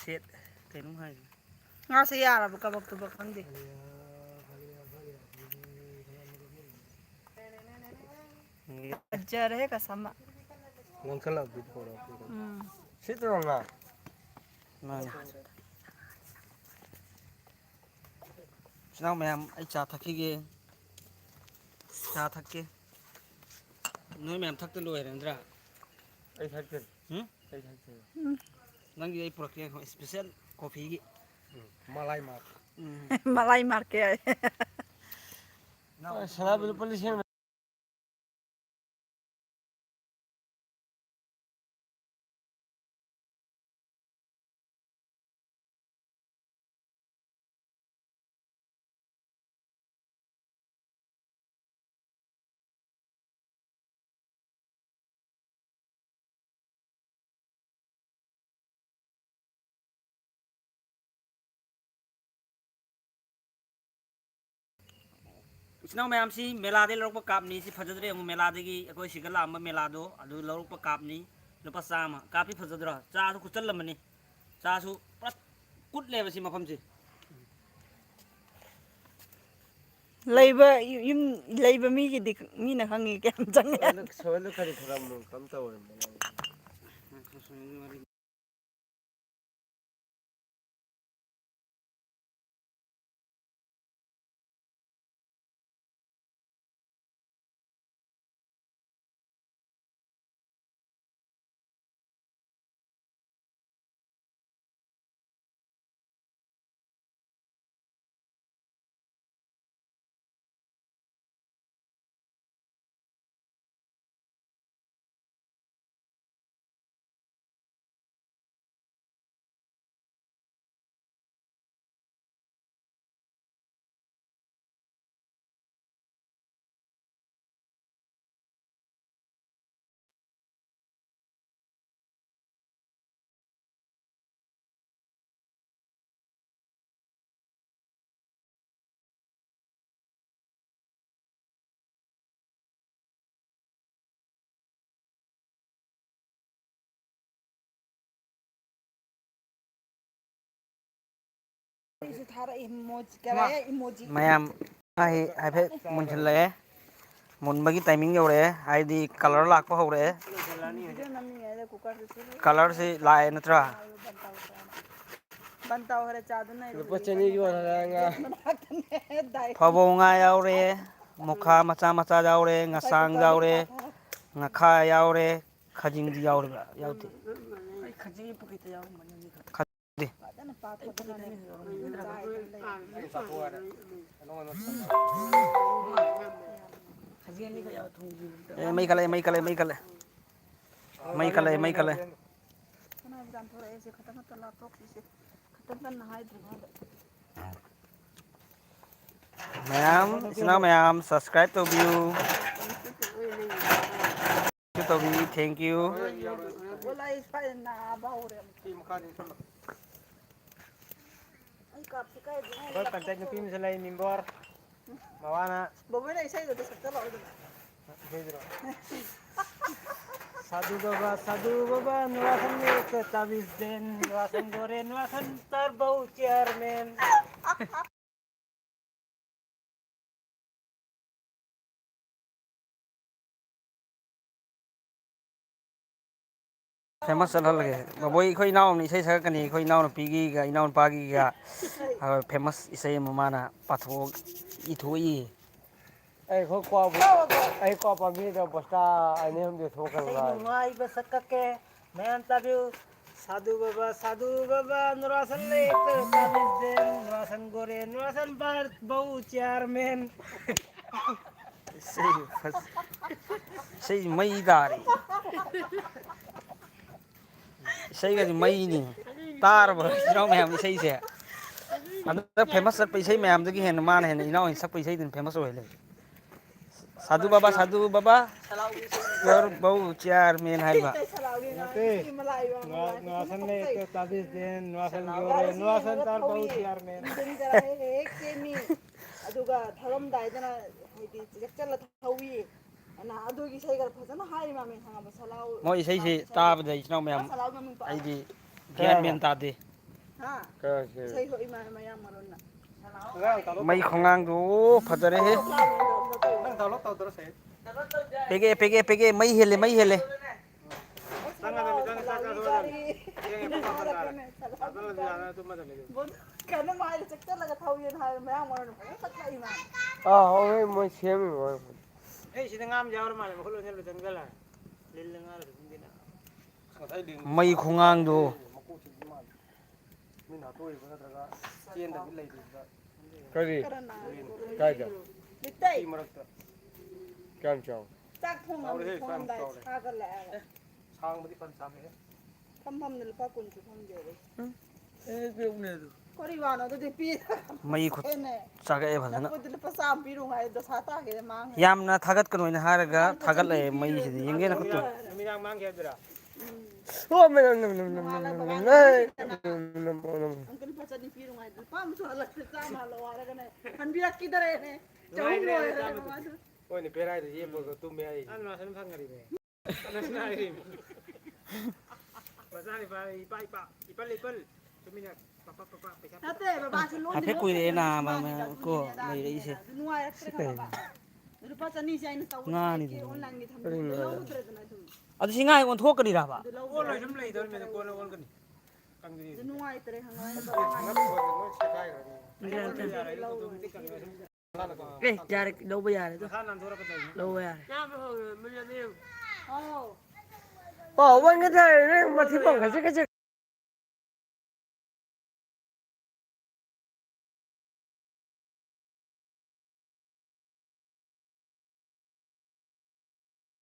Set ꯀꯩꯅꯣꯝ ꯍꯥꯏ ꯉꯥꯁꯦ ꯌꯥꯔꯕ ꯀꯕꯛꯇꯨꯕ ꯈꯪꯗꯦ ꯐꯖꯔꯦ ꯀꯁꯝꯃ ꯉꯥꯡꯈꯠꯂꯛꯄꯤ ꯊꯣꯔꯛ Sito nga. ꯃꯥꯅꯤ ꯏꯆꯤꯟꯅꯥꯎ ꯃꯌꯥꯝ ꯑꯩ ꯆꯥ ꯊꯛꯈꯤꯒꯦ ꯆꯥ ꯊꯛꯀꯦ ꯅꯣꯏ ꯃꯌꯥꯝ ꯊꯛꯇ ꯂꯣꯏꯔꯦ ꯅꯠꯇ꯭ꯔꯥ Ay thakir. ꯍꯨꯝ Ay thakir. ꯅꯪꯒꯤ ꯑꯩ ꯄꯨꯔꯛꯀꯦ ꯏꯁꯄꯤꯁꯦꯜ ꯀꯣꯐꯤꯒꯤ Malay mat. ꯃꯂꯥꯏ ꯃꯥꯔꯀꯦ Sana lupa lising. ꯏꯆꯤꯟꯅꯥꯎ ꯃꯌꯥꯝꯁꯤ ꯃꯦꯂꯥꯗꯒꯤ ꯂꯧꯔꯛꯄ ꯀꯥꯞꯅꯤ ꯁꯤ ꯐꯖꯗ꯭ꯔꯦ ꯑꯃꯨꯛ ꯃꯦꯂꯥꯗꯒꯤ ꯑꯩꯈꯣꯏ ꯁꯤꯒ ꯂꯥꯛꯑꯝꯕ ꯃꯦꯂꯥꯗꯣ ꯑꯗꯨ ꯂꯧꯔꯛꯄ ꯀꯥꯞꯅꯤ ꯂꯨꯄꯥ 100 ꯀꯥꯞꯇꯤ ꯐꯖꯗ꯭ꯔꯣ ꯆꯥꯁꯨ ꯀꯨꯠꯆꯜꯂꯝꯕꯅꯤ ꯆꯥꯁꯨ ꯄꯨꯔꯥ ꯀꯨꯠꯂꯦꯕ ꯁꯤ ꯃꯐꯝꯁꯤ ꯂꯩꯕ ꯌꯨꯝ ꯂꯩꯕ ꯃꯤꯒꯤꯗꯤ ꯃꯤꯅ ꯈꯪꯉꯤ ꯀꯌꯥꯝ ꯆꯪꯉꯦ Soalnya kali thora mo kam tawon. ꯃꯌꯥꯝ ꯍꯥꯏꯐꯦꯠ ꯃꯨꯟꯁꯤꯜꯂꯛꯑꯦ ꯃꯨꯟꯕꯒꯤ ꯇꯥꯏꯃꯤꯡ ꯌꯧꯔꯛꯑꯦ ꯍꯥꯏꯗꯤ ꯀꯂꯔ ꯂꯥꯛꯄ ꯍꯧꯔꯛꯑꯦ ꯀꯂꯔꯁꯤ ꯂꯥꯛꯑꯦ ꯅꯠꯇ꯭ꯔꯥ Lupa chani ki wala nga. ꯐꯕꯧ ꯉꯥ ꯌꯥꯎꯔꯦ ꯃꯨꯈꯥ ꯃꯆꯥ ꯃꯆꯥ ꯌꯥꯎꯔꯦ ꯉꯁꯥꯡ ꯌꯥꯎꯔꯦ ꯉꯈꯥ ꯌꯥꯎꯔꯦ ꯈꯖꯤꯡꯗꯤ ꯌꯥꯎꯔꯤꯕ꯭ꯔꯥ ꯌꯥꯎꯗꯦ ꯈꯖꯤꯡꯗꯤ ꯃꯩ ꯈꯠꯂꯛꯑꯦ ꯃꯩ ꯈꯠꯂꯛꯑꯦ ꯃꯩ ꯈꯠꯂꯛꯑꯦ ꯃꯩ ꯈꯠꯂꯛꯑꯦ ꯃꯩ ꯈꯠꯂꯛꯑꯦ ꯃꯌꯥꯝ ꯏꯆꯤꯟꯅꯥꯎ ꯃꯌꯥꯝ ꯁꯕꯁꯀ꯭ꯔꯥꯏꯕ ꯇꯧꯕꯤꯌꯨ ꯇꯧꯕꯤ thank you Koi pantai nupi misalai mimbor. Mawana. ꯕꯣꯕꯣꯏꯅ ꯏꯁꯩꯗꯨꯗ ꯁꯛꯆꯜꯂꯛꯑꯣ Sadu baba nuasan ni ke tabis den nuasan gore nuasan tarbau chairman. Famous ꯆꯠꯍꯜꯂꯒꯦ ꯕꯕꯣꯏ ꯑꯩꯈꯣꯏ ꯏꯅꯥꯎꯅ ꯏꯁꯩ ꯁꯛꯀꯅꯤ ꯑꯩꯈꯣꯏ ꯏꯅꯥꯎꯅꯨꯄꯤꯒꯤꯒ ꯏꯅꯥꯎꯅꯨꯄꯥꯒꯤꯒ ꯐꯦꯃꯁ ꯏꯁꯩ ꯑꯃ ꯃꯥꯅ ꯄꯥꯊꯣꯛ ꯏꯊꯣꯛꯏ Ay ko pa mi da basta ani hum de thokal la. Nuaiba sakake mayan tabiu sadu baba nuasan ni ke tabis den nuasan gore nuasan tarbau chairman. ꯏꯁꯩ ꯃꯩ ꯇꯥꯔꯤ ꯏꯁꯩꯒꯗꯤ ꯃꯩꯅꯤ ꯇꯥꯔꯕ ꯏꯆꯤꯟꯅꯥꯎ ꯃꯌꯥꯝ ꯏꯁꯩꯁꯦ ꯑꯗꯨꯗ ꯐꯦꯃꯁ ꯆꯠꯄ ꯏꯁꯩ ꯃꯌꯥꯝꯗꯒꯤ ꯍꯦꯟꯅ ꯃꯥꯅ ꯍꯦꯟꯅ ꯏꯅꯥꯎꯅ ꯁꯛꯄ ꯏꯁꯩꯗꯨꯅ ꯐꯦꯃꯁ ꯑꯣꯏꯍꯜꯂꯦ ꯁꯥꯗꯨ ꯕꯕꯥ ꯇꯔꯕꯧ ꯆꯤꯌꯥꯔꯃꯦꯟ ꯍꯥꯏꯕ Nuasan ni ke tabis den nuasan gore nuasan tarbau chairman. ꯑꯗꯨꯒ ꯊꯧꯔꯝꯗꯥꯏꯗꯅ ꯍꯥꯏꯗꯤ ꯆꯦꯛꯆꯜꯂ ꯊꯧꯋꯤ ꯑꯅ ꯑꯗꯨꯒꯤ ꯏꯁꯩꯒ ꯐꯖꯅ ꯍꯥꯏꯔꯤ ꯃꯃꯤꯡ ꯈꯪꯉꯕ ꯁꯂꯥꯎ ꯃꯣꯏ ꯏꯁꯩꯁꯤ ꯇꯥꯕꯗ ꯏꯆꯤꯟꯅꯥꯎ ꯃꯌꯥꯝ ꯑꯩꯗꯤ ꯒ꯭ꯌꯥꯟ ꯃꯦꯟ ꯇꯥꯗꯦ ꯍꯥ ꯀꯥꯁꯦ ꯏꯁꯩ ꯍꯣꯏ ꯏꯃꯥ ꯃꯌꯥꯝ ꯃꯔꯣꯟꯅ ꯃꯩ ꯈꯣꯡꯉꯥꯡꯗꯣ ꯐꯖꯔꯦꯍꯦ ꯅꯪ ꯗꯥꯎꯟꯂꯣꯗ ꯇꯧꯗ꯭ꯔꯣꯁꯦ ꯄꯦꯒꯦ ꯃꯩ ꯍꯦꯜꯂꯦ ꯃꯩ ꯍꯦꯜꯂꯦ ꯀꯩꯅꯣ ꯃꯥꯏꯗ ꯆꯦꯛꯁꯤꯜꯂꯒ ꯊꯧꯒꯦꯅ ꯍꯥꯏꯕ ꯃꯌꯥꯝ ꯃꯔꯣꯟ ꯐꯖꯅ ꯆꯠꯂꯛꯏ ꯃꯥ ꯍꯣꯏ ꯃꯣꯏ ꯁꯦꯝꯃꯤ ꯑꯩ ꯁꯤꯗ ꯉꯥꯝ ꯌꯥꯎꯔ ꯃꯥꯜꯂꯦ ꯃꯈꯨꯠ ꯂꯣꯏꯁꯤꯜꯂ ꯆꯪꯁꯤꯜꯂ ꯂꯤꯜꯂ ꯉꯥꯔ ꯈꯪꯗꯦꯅ ꯃꯩ ꯈꯣꯡꯉꯥꯡꯗꯣ ꯃꯤꯅ ꯍꯥꯠꯇꯣꯛꯏꯕ ꯅꯠꯇ꯭ꯔꯒ ꯆꯦꯟꯗꯕꯤ ꯂꯩꯔꯤꯕ ꯀꯔꯤ ꯈꯔ ꯅꯥꯔꯦ ꯀꯥꯏꯗ ꯂꯤꯇꯩ ꯃꯔꯛꯇ ꯀꯌꯥꯝ ꯆꯥꯎ ꯆꯥꯛ ꯊꯣꯡꯉꯝꯗꯥꯏ ꯁꯥꯒꯠꯂꯛꯑꯦꯕ ꯁꯥꯡꯕꯗꯤ ꯐꯟ ꯁꯥꯡꯉꯦ ꯐꯝꯐꯝꯅ ꯂꯨꯄꯥ 20ꯁꯨ ꯐꯪꯗꯦꯕ ꯀꯔꯤ ꯋꯥꯅꯣ ꯑꯗꯨꯗꯤ ꯄꯤ ꯃꯩ ꯈꯨꯠ ꯆꯥꯛꯑꯦ ꯐꯖꯅ ꯅꯛꯄꯗ ꯂꯨꯄꯥ 100 ꯄꯤꯔꯨ ꯍꯥꯏ ꯗꯁꯥ ꯇꯥꯒꯦ ꯃꯥꯡꯉꯦ ꯌꯥꯝꯅ ꯊꯥꯒꯠꯀꯅꯣꯅ ꯍꯥꯏꯔꯒ ꯊꯥꯒꯠꯂꯛꯑꯦ ꯃꯩꯁꯤꯗꯤ ꯌꯦꯡꯒꯦꯅ ꯈꯨꯠꯇꯨ ꯅꯨꯃꯤꯗꯥꯡ ꯃꯥꯡꯒꯦ ꯍꯥꯏꯗꯨꯔꯥ ꯑꯪꯀꯜ ꯂꯨꯄꯥ 2 ꯄꯤꯔꯨ ꯍꯥꯏ ꯂꯨꯄꯥ ꯑꯃꯁꯨ ꯍꯜꯂꯛꯇꯦ ꯆꯥꯝꯃ ꯍꯜꯂꯛꯑꯣ ꯍꯥꯏꯔꯒꯅꯦ ꯍꯟꯕꯤꯔꯛꯈꯤꯗꯔꯦꯅꯦ ꯆꯍꯨꯝ ꯂꯣꯏꯔꯦ ꯍꯣꯏꯅꯦ ꯄꯦꯔꯥꯏꯗ ꯌꯦꯞꯄꯒ ꯇꯨꯝꯃꯦ ꯍꯥꯏ ꯃꯁꯟ ꯐꯪꯒꯅꯤꯅꯦ ꯃꯆꯥꯅꯤ ꯏꯄꯥ ꯏꯄꯜ ꯇꯨꯃꯤꯟꯅ ꯄꯩꯁꯥ ꯅꯠꯇꯦ ꯕꯕꯥꯁꯨ ꯂꯣꯟꯗꯤ ꯍꯥꯏꯐꯦꯠ ꯀꯨꯏꯔꯛꯑꯦ ꯂꯣꯟꯈ꯭ꯔꯦ ꯅꯥꯕ ꯃꯥꯡꯉꯤꯗ ꯀꯣ ꯑꯗꯨꯒꯤꯅꯦ ꯑꯗꯥꯒꯤꯅꯦ ꯂꯩꯔꯛꯏꯁꯦ ꯑꯗꯨ ꯅꯨꯡꯉꯥꯏꯔꯛꯇ꯭ꯔꯦ ꯈꯪꯉꯕ ꯂꯨꯄꯥ 200ꯁꯦ ꯑꯩꯅ ꯉꯥꯅꯤꯗ ꯑꯣꯟꯂꯥꯏꯟꯒꯤ ꯊꯝꯕꯤꯕꯗꯣ ꯂꯧꯗ꯭ꯔꯦꯗꯅ ꯑꯗꯨꯝ ꯑꯗꯨ ꯁꯤ ꯉꯥꯏ ꯑꯣꯟꯊꯣꯛꯀꯅꯤꯔꯕ ꯑꯗꯨ ꯑꯣꯜꯂꯣꯏ ꯁꯨꯝ ꯂꯩꯗꯧꯔꯤꯃꯤꯅ ꯀꯣꯟꯅ ꯑꯣꯟꯒꯅꯤ ꯑꯗꯨ ꯅꯨꯡꯉꯥꯏꯇ꯭ꯔꯦ ꯌꯥꯔꯦ ꯂꯧꯕ ꯌꯥꯔꯦꯗ ꯂꯧꯕ ꯌꯥꯔꯦ ꯃꯊꯤ ꯄꯪ ꯈꯖꯤꯛ ꯈꯖꯤꯛ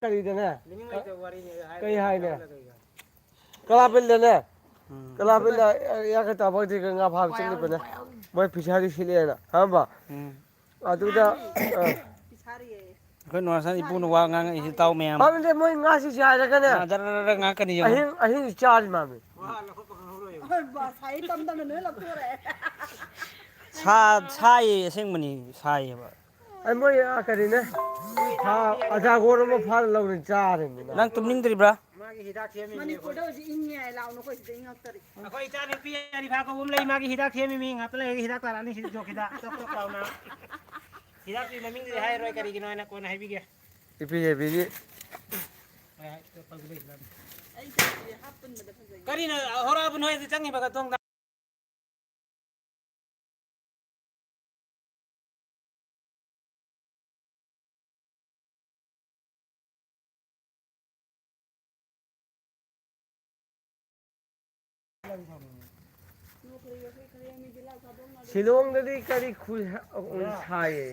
ꯀꯔꯤꯗꯅꯦ ꯀꯩ ꯍꯥꯏꯅꯦ ꯀꯂꯥꯄꯤꯜꯗꯅꯦ ꯀꯂꯥꯄꯤꯜꯗ ꯌꯥꯀꯩ ꯇꯥꯕꯗꯤ ꯉꯥ ꯐꯥꯕ ꯆꯠꯂꯤꯕꯅꯦ ꯃꯣꯏ ꯐꯤꯁꯥꯔꯤ ꯁꯤꯠꯂꯦꯅ ꯈꯪꯉꯕ ꯑꯗꯨꯗ ꯑꯩꯈꯣꯏ ꯅꯣꯔꯁꯟ ꯏꯄꯨꯅ ꯋꯥ ꯉꯥꯡꯉꯛꯏꯁꯤ ꯇꯥꯎ ꯃꯌꯥꯝ ꯈꯪꯗꯦ ꯃꯣꯏ ꯉꯥꯁꯤ ꯆꯥꯏꯔꯒꯅꯦ ꯖꯔ ꯉꯥꯛꯀꯅꯤ ꯌꯦꯡꯉꯨ ꯑꯍꯤꯡ ꯆꯥꯔꯤ ꯃꯥꯃꯤ ꯁꯥꯏꯌꯦ ꯑꯁꯦꯡꯕꯅꯤ ꯁꯥꯏꯌꯦꯕ ꯑꯩ ꯃꯣꯏ ꯀꯔꯤꯅꯦ ꯑꯖꯥꯒꯣꯔ ꯑꯃ ꯐꯥꯔ ꯂꯧꯔ ꯆꯥꯔꯤꯅꯤꯅ ꯅꯪ ꯇꯨꯝꯅꯤꯡꯗ꯭ꯔꯤꯕ꯭ꯔꯥ ꯃꯥꯒꯤ ꯍꯤꯗꯥꯛ ꯁꯦꯝꯃꯤꯅꯤ ꯃꯅꯤꯄꯨꯔꯗ ꯍꯧꯖꯤꯛ ꯏꯪꯉꯦ ꯍꯥꯏ ꯂꯥꯛꯑꯣ ꯅꯈꯣꯏ ꯁꯤꯗ ꯏꯪꯉꯛꯇꯔꯤ ꯑꯩꯈꯣꯏ ꯏꯆꯥ ꯅꯨꯄꯤ ꯑꯔꯤꯐꯥ ꯀꯧꯕ ꯑꯃ ꯂꯩ ꯃꯥꯒꯤ ꯍꯤꯗꯥꯛ ꯁꯦꯝꯃꯤ ꯃꯤ ꯉꯥꯛꯇ ꯂꯩꯔꯒ ꯍꯤꯗꯥꯛ ꯇꯥꯔꯛꯑꯅꯤ ꯁꯤꯗ ꯖꯣꯛ ꯍꯤꯗꯥꯛ ꯆꯣꯛ ꯆꯣꯛ ꯂꯥꯎꯅ ꯍꯤꯗꯥꯛꯀꯤ ꯃꯃꯤꯡꯗꯤ ꯍꯥꯏꯔꯣꯏ ꯀꯔꯤꯒꯤꯅꯣ ꯍꯥꯏꯅ ꯀꯣꯟꯅ ꯍꯥꯏꯕꯤꯒꯦ ꯏꯄꯤꯕꯤꯒꯤ ꯀꯔꯤꯅꯣ ꯍꯧꯔꯛꯑꯕ ꯅꯣꯏꯗꯤ ꯆꯪꯉꯤꯕꯒ ꯇꯣꯡꯗ ꯁꯤꯂꯣꯡꯗꯗꯤ ꯀꯔꯤ ꯁꯥꯏꯌꯦ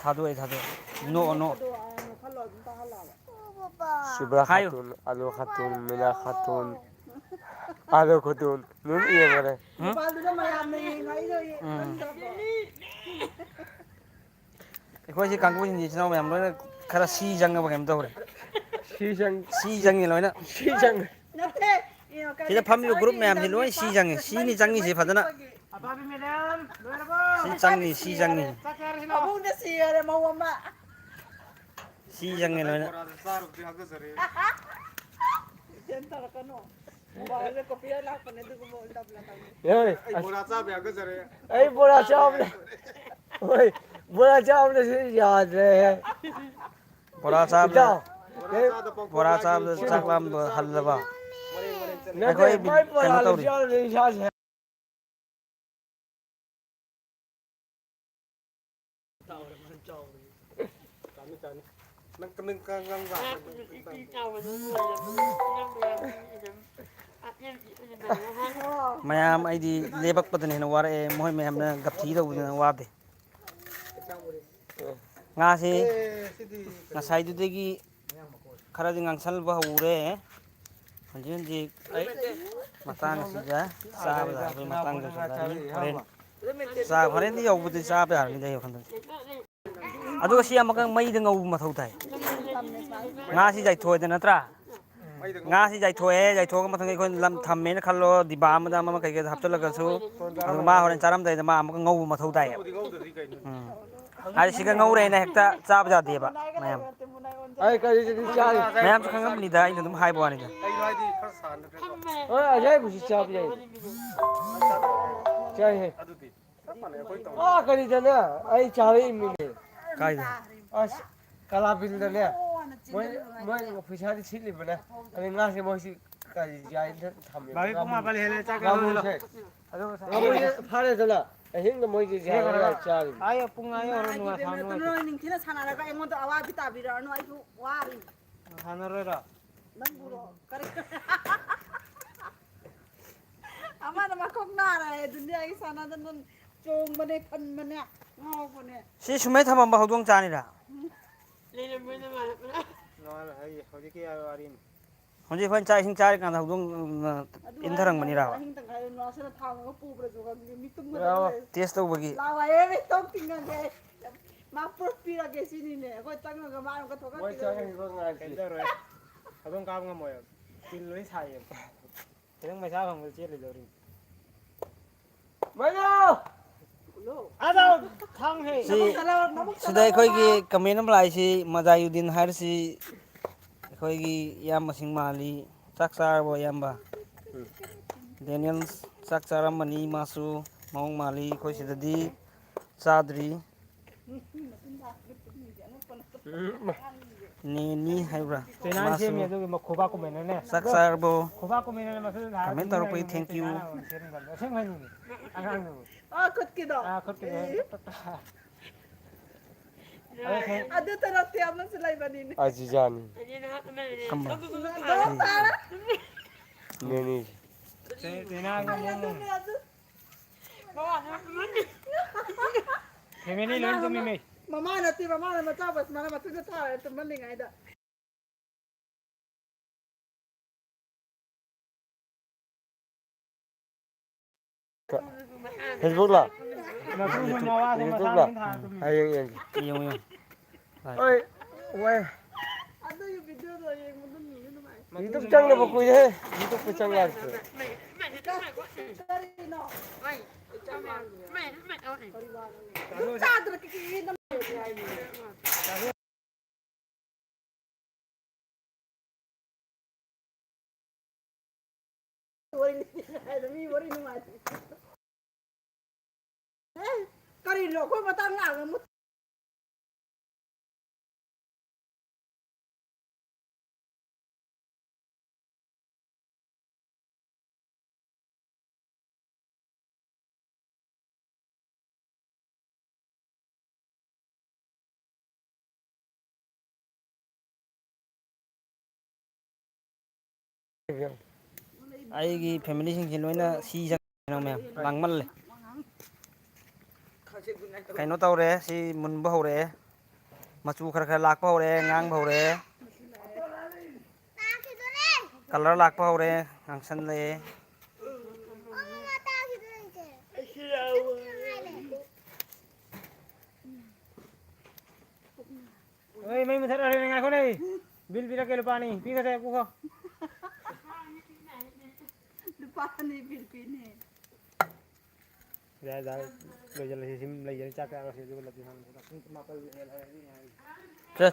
ꯊꯥꯗꯣꯛꯑꯦ ꯅꯣꯛꯑꯣ ꯁꯤꯕ꯭ꯔꯥ ꯍꯥꯏꯌꯨ ꯈꯥꯇꯨꯟ ꯑꯂꯨ ꯈꯥꯇꯨꯟ ꯃꯤꯅꯥ ꯈꯥꯇꯨꯟ ꯑꯂꯨ ꯈꯨꯇꯨꯟ ꯑꯗꯨꯝ ꯌꯦꯡꯉꯔꯦ ꯑꯩꯈꯣꯏꯁꯤ ꯀꯥꯡꯕꯨꯁꯤꯡꯁꯤ ꯏꯆꯤꯜ ꯏꯅꯥꯎ ꯃꯌꯥꯝ ꯂꯣꯏꯅ ꯈꯔ ꯁꯤ ꯆꯪꯉꯕ ꯀꯩꯅꯣ ꯇꯧꯔꯦ ꯁꯤ ꯆꯪꯉꯤ ꯂꯣꯏꯅ ꯁꯤꯗ ꯐꯝꯃꯤꯕ ꯒ꯭ꯔꯨꯞ ꯃꯌꯥꯝꯁꯤ ꯂꯣꯏ ꯁꯤ ꯆꯪꯉꯤ ꯁꯤꯅꯤ ꯆꯪꯉꯤꯁꯤ ꯐꯖꯅ ꯑꯄꯥꯕꯤ ꯃꯦꯗꯥꯝ ꯂꯣꯏꯔꯕꯣ ꯁꯤ ꯆꯪꯉꯤ ꯁꯤ ꯆꯪꯉꯤ ꯑꯕꯨꯡꯅ ꯁꯤꯔꯦ ꯃꯧ ꯑꯃ ꯁꯤ ꯆꯪꯉꯤ ꯂꯣꯏꯅ ꯑꯩ ꯕꯣꯔꯥ ꯆꯥꯕꯅꯦ ꯍꯣꯏ ꯕꯣꯔꯥ ꯆꯥꯕꯅꯁꯨ ꯌꯥꯗ꯭ꯔꯦ ꯕꯣꯔꯥ ꯆꯥꯕꯗ ꯏꯇꯥꯎ ꯕꯣꯔꯥ ꯆꯥꯕꯗ ꯆꯥꯛ ꯂꯥꯝꯕ ꯍꯜꯂꯕ ꯅꯠꯇꯦ ꯑꯩꯈꯣꯏ ꯃꯥꯏ ꯀꯩꯅꯣ ꯕꯣꯔꯥꯗꯨ ꯇꯧꯔꯤ ꯆꯥꯔꯨꯔꯦ ꯏꯁꯥꯁꯦ ꯃꯌꯥꯝ ꯑꯩꯗꯤ ꯂꯦꯞꯄꯛꯄꯗꯅ ꯍꯦꯟꯅ ꯋꯥꯔꯛꯑꯦ ꯃꯣꯏ ꯃꯌꯥꯝꯅ ꯒꯞꯊꯤ ꯇꯧꯕꯗꯅ ꯋꯥꯗꯦ ꯉꯥꯁꯤ ꯉꯁꯥꯏꯗꯨꯗꯒꯤ ꯈꯔꯗꯤ ꯉꯥꯡꯁꯟꯕ ꯍꯧꯔꯦ ꯍꯧꯖꯤꯛ ꯃꯇꯥꯡ ꯑꯁꯤꯗ ꯆꯥꯕ ꯌꯥꯕꯒꯤ ꯃꯇꯥꯡ ꯌꯧꯁꯤꯜꯂꯛꯑꯅꯤ ꯍꯣꯔꯦꯟꯗꯤ ꯌꯧꯕꯗꯤ ꯆꯥꯕ ꯌꯥꯔꯅꯤꯗ ꯑꯩ ꯋꯥꯈꯜꯗꯗꯤ ꯑꯗꯨꯒ ꯁꯤ ꯑꯃꯀ ꯃꯩꯗ ꯉꯧꯕ ꯃꯊꯧ ꯇꯥꯏ ꯉꯥꯁꯤ ꯌꯥꯏꯊꯣꯛꯑꯦꯗ ꯅꯠꯇ꯭ꯔꯥ ꯉꯥꯁꯤ ꯌꯥꯏꯊꯣꯛꯑꯦ ꯌꯥꯏꯊꯣꯛꯑꯒ ꯃꯊꯪꯗ ꯑꯩꯈꯣꯏꯅ ꯊꯝꯃꯦꯅ ꯈꯜꯂꯣ ꯗꯤꯕꯥ ꯑꯃꯗ ꯑꯃ ꯀꯩꯀꯩꯗ ꯍꯥꯞꯆꯤꯜꯂꯒꯁꯨ ꯑꯗꯨꯒ ꯃꯥ ꯍꯣꯔꯦꯟ ꯆꯥꯔꯝꯗꯥꯏꯗ ꯃꯥ ꯑꯃꯨꯛꯀ ꯉꯧꯕ ꯃꯊꯧ ꯇꯥꯏꯌꯦꯕ ꯍꯥꯏꯗꯤ ꯁꯤꯒ ꯉꯧꯔꯦꯅ ꯍꯦꯛꯇ ꯆꯥꯕ ꯌꯥꯗꯦꯕ ꯃꯌꯥꯝ ꯑꯩ ꯀꯔꯤꯗꯗꯤ ꯆꯥꯔꯤ ꯃꯌꯥꯝꯁꯨ ꯈꯪꯉꯝꯅꯤꯗ ꯑꯩꯅ ꯑꯗꯨꯝ ꯍꯥꯏꯕ ꯋꯥꯅꯤꯗ ꯀꯩꯅꯣ ꯍꯥꯏꯗꯤ ꯈꯔ ꯁꯥꯍꯟꯗ꯭ꯔꯦ ꯍꯣꯏ ꯑꯖꯥꯏꯕꯨꯁꯤ ꯆꯥꯕ ꯌꯥꯏ ꯆꯥꯏꯍꯦ ꯑꯗꯨꯗꯤ ꯀꯔꯤꯗꯅ ꯑꯩ ꯆꯥꯔꯛꯏꯃꯤꯅꯦ ꯀꯥꯏꯗ ꯑꯁ ꯀꯂꯥꯕꯤꯟꯗꯅꯦ ꯃꯣꯏ ꯄꯩꯁꯥꯗꯤ ꯁꯤꯠꯂꯤꯕꯅꯦ ꯑꯗꯩ ꯉꯥꯁꯦ ꯃꯣꯏꯁꯤ ꯀꯔꯤ ꯌꯥꯏꯅ ꯕꯥꯕꯤ ꯄꯨꯡ ꯊꯝꯃꯦꯕ ꯃꯥꯄꯜ ꯍꯦꯜꯂꯦ ꯆꯥꯛ ꯉꯥꯃꯨꯁꯦ ꯐꯥꯔꯦꯗꯅ ꯑꯍꯤꯡꯗ ꯃꯣꯏꯁꯦ ꯌꯥꯔꯒ ꯆꯥꯔꯤꯅꯤ ꯑꯌꯣ ꯄꯨꯡ ꯑꯌꯣ ꯅꯨꯡꯉꯥꯏ ꯁꯥ ꯅꯨꯡꯉꯥꯏ ꯅꯤꯡꯊꯤꯅ ꯁꯥꯟꯅꯔꯒ ꯑꯩꯉꯣꯟꯗ ꯑꯋꯥꯕꯤ ꯇꯥꯕꯤꯔꯛꯑꯅꯨ ꯑꯩꯁꯨ ꯋꯥꯔꯤ ꯁꯥꯟꯅꯔꯣꯏꯔꯣ ꯅꯪꯕꯨꯔꯣ ꯀꯔꯤ ꯑꯃꯅ ꯃꯈꯣꯡ ꯅꯥꯔꯦ ꯑꯗꯨꯅꯤ ꯑꯩ ꯁꯥꯟꯅꯗꯅ ꯆꯣꯡꯕꯅꯦ ꯐꯟꯕꯅꯦ ꯉꯥꯎꯕꯅꯦ ꯁꯤ ꯁꯨꯃꯥꯏꯅ ꯊꯝꯃꯝꯕ ꯍꯧꯗꯣꯡ ꯆꯥꯅꯤꯗ ꯍꯧꯖꯤꯛꯀꯤ ꯋꯥꯔꯤꯅꯤ ꯍꯧꯖꯤꯛ ꯑꯩꯈꯣꯏꯅ ꯆꯥꯛ ꯏꯁꯤꯡ ꯆꯥꯔꯤꯀꯥꯟꯗ ꯍꯧꯗꯣꯡ ꯏꯟꯊꯔꯝꯒꯅꯤꯔꯕ ꯇꯦꯁ ꯇꯧꯕꯒꯤ ꯃꯥ ꯄꯨꯔꯛꯄꯤꯔꯒꯦ ꯁꯤꯅꯤꯅꯦ ꯑꯩꯈꯣꯏ ꯆꯪꯉꯒ ꯃꯥ ꯀꯩꯅꯣ ꯇꯧꯔꯣꯏ ꯑꯗꯨꯝ ꯀꯥꯕ ꯉꯝꯃꯣꯏ ꯇꯤꯟ ꯂꯣꯏ ꯁꯥꯏꯌꯦꯕ ꯈꯤꯇꯪ ꯃꯩꯁꯥ ꯐꯪꯕꯗ ꯆꯦꯜꯂꯤꯗꯧꯔꯤ ꯁꯤ ꯁꯤꯗ ꯑꯩꯈꯣꯏꯒꯤ ꯀꯃꯦꯟ ꯑꯃ ꯂꯥꯛꯏꯁꯤ ꯃꯖꯥꯌꯨꯗꯤꯟ ꯍꯥꯏꯔꯤꯁꯤ ꯑꯩꯈꯣꯏꯒꯤ ꯏꯌꯥꯝꯕꯁꯤꯡ ꯃꯥꯜꯂꯤ ꯆꯥꯛ ꯆꯥꯔꯕꯣ ꯏꯌꯥꯝꯕ ꯗꯦꯅꯤꯌꯦꯜꯁ ꯆꯥꯛ ꯆꯥꯔꯝꯕꯅꯤ ꯃꯥꯁꯨ ꯃꯑꯣꯡ ꯃꯥꯜꯂꯤ ꯑꯩꯈꯣꯏ ꯁꯤꯗꯗꯤ ꯆꯥꯗ꯭ꯔꯤ ꯅꯦꯅꯤ ꯍꯥꯏꯕ꯭ꯔꯥ ꯆꯩꯅꯥꯅ ꯃꯥꯁꯨ ꯁꯦꯝꯃꯤ ꯑꯗꯨꯒꯤ ꯈꯨꯕꯥꯛ ꯀꯨꯝꯃꯩꯅꯅꯦ ꯆꯥꯛ ꯆꯥꯔꯕꯣ ꯈꯨꯕꯥꯛ ꯀꯨꯝꯃꯩꯅꯅꯦ ꯃꯁꯤꯗ ꯊꯥꯔ ꯀꯃꯦꯟ ꯇꯧꯔꯛꯄꯒꯤ ꯊꯦꯡꯛ ꯌꯨ ꯑꯁꯦꯡꯕꯩꯅꯤ ꯑꯉꯥꯡꯗꯨ ꯈꯨꯠꯀꯤꯗꯣ ꯈꯨꯠꯀꯤꯗꯣ ꯑꯗꯨꯇ ꯅꯠꯇꯦ ꯑꯃꯁꯨ ꯂꯩꯕꯅꯤꯅꯦ ꯑꯖꯤꯖꯥꯅꯤ ꯀꯝꯕ ꯅꯦꯅꯤ ꯆꯩꯅꯥꯒ ꯐꯦꯃꯤꯂꯤ ꯂꯣꯏ ꯇꯨꯝꯃꯤꯃꯤ ꯃꯃꯥ ꯅꯠꯇꯦ ꯃꯃꯥꯅ ꯃꯆꯥ ꯕꯁꯃꯥꯅ ꯃꯊꯛꯇ ꯊꯥꯔꯦ ꯇꯨꯝꯍꯜꯂꯤꯉꯩꯗ ꯐꯦꯁꯕꯨꯛ ꯂ ꯃꯄꯨꯁꯨ ꯃꯋꯥꯁꯨ ꯃꯁꯥ ꯌꯨꯇꯨꯕ ꯂ ꯂꯣꯏ ꯊꯥꯔ ꯇꯨꯝꯃꯤ ꯍꯌꯦꯡ ꯌꯦꯡꯒꯦ ꯌꯦꯡꯉꯨ ꯍꯣꯏ ꯋꯥꯏ ꯑꯗꯨꯒꯤ ꯚꯤꯗꯤꯑꯣꯗꯣ ꯌꯦꯡꯕꯗ ꯅꯨꯡꯗꯤ ꯅꯨꯡꯉꯥꯏ ꯌꯨꯇꯨꯕ ꯆꯪꯗꯕ ꯀꯨꯏꯔꯦꯍꯦ ꯌꯨꯇꯨꯕꯇ ꯆꯪ ꯌꯥꯗ꯭ꯔꯦ ꯀꯔꯤꯅꯣ ꯆꯥꯗ꯭ꯔ ꯃꯤ ꯋꯥꯔꯤ ꯅꯨꯡꯉꯥꯏ ꯀꯔꯤꯅꯣ ꯑꯩꯈꯣꯏ ꯃꯇꯥꯡ ꯂꯥꯛꯑꯒ ꯑꯩꯒꯤ ꯐꯦꯃꯤꯂꯤꯁꯤꯡꯁꯤ ꯂꯣꯏꯅ ꯁꯤ ꯃꯌꯥꯝ ꯂꯥꯡꯃꯜꯂꯦ ꯀꯩꯅꯣ ꯇꯧꯔꯦ ꯁꯤ ꯃꯨꯟꯕ ꯍꯧꯔꯛꯑꯦ ꯃꯆꯨ ꯈꯔ ꯈꯔ ꯂꯥꯛꯄ ꯍꯧꯔꯛꯑꯦ ꯉꯥꯡꯕ ꯍꯧꯔꯛꯑꯦ ꯀꯂꯔ ꯂꯥꯛꯄ ꯍꯧꯔꯦ ꯉꯥꯡꯁꯟꯂꯛꯑꯦ ꯃꯩ ꯃꯨꯊꯠꯈ꯭ꯔꯦ ꯉꯥꯏꯈꯣꯅꯦ ꯕꯤꯜ ꯄꯤꯔꯛꯀꯦ ꯂꯨꯄꯥ 2 ꯄꯤꯈ꯭ꯔꯦ ꯄꯨꯈꯣ ꯂꯨꯄꯥ 2 ꯕꯤꯜ ꯄꯤꯅꯦ ꯌꯥꯔꯦ ꯂꯣꯏꯁꯤꯜꯂꯁꯤ ꯁꯤ ꯂꯩꯖꯔꯤ ꯆꯥꯛ ꯆꯥꯔꯁꯤ ꯑꯗꯨꯒ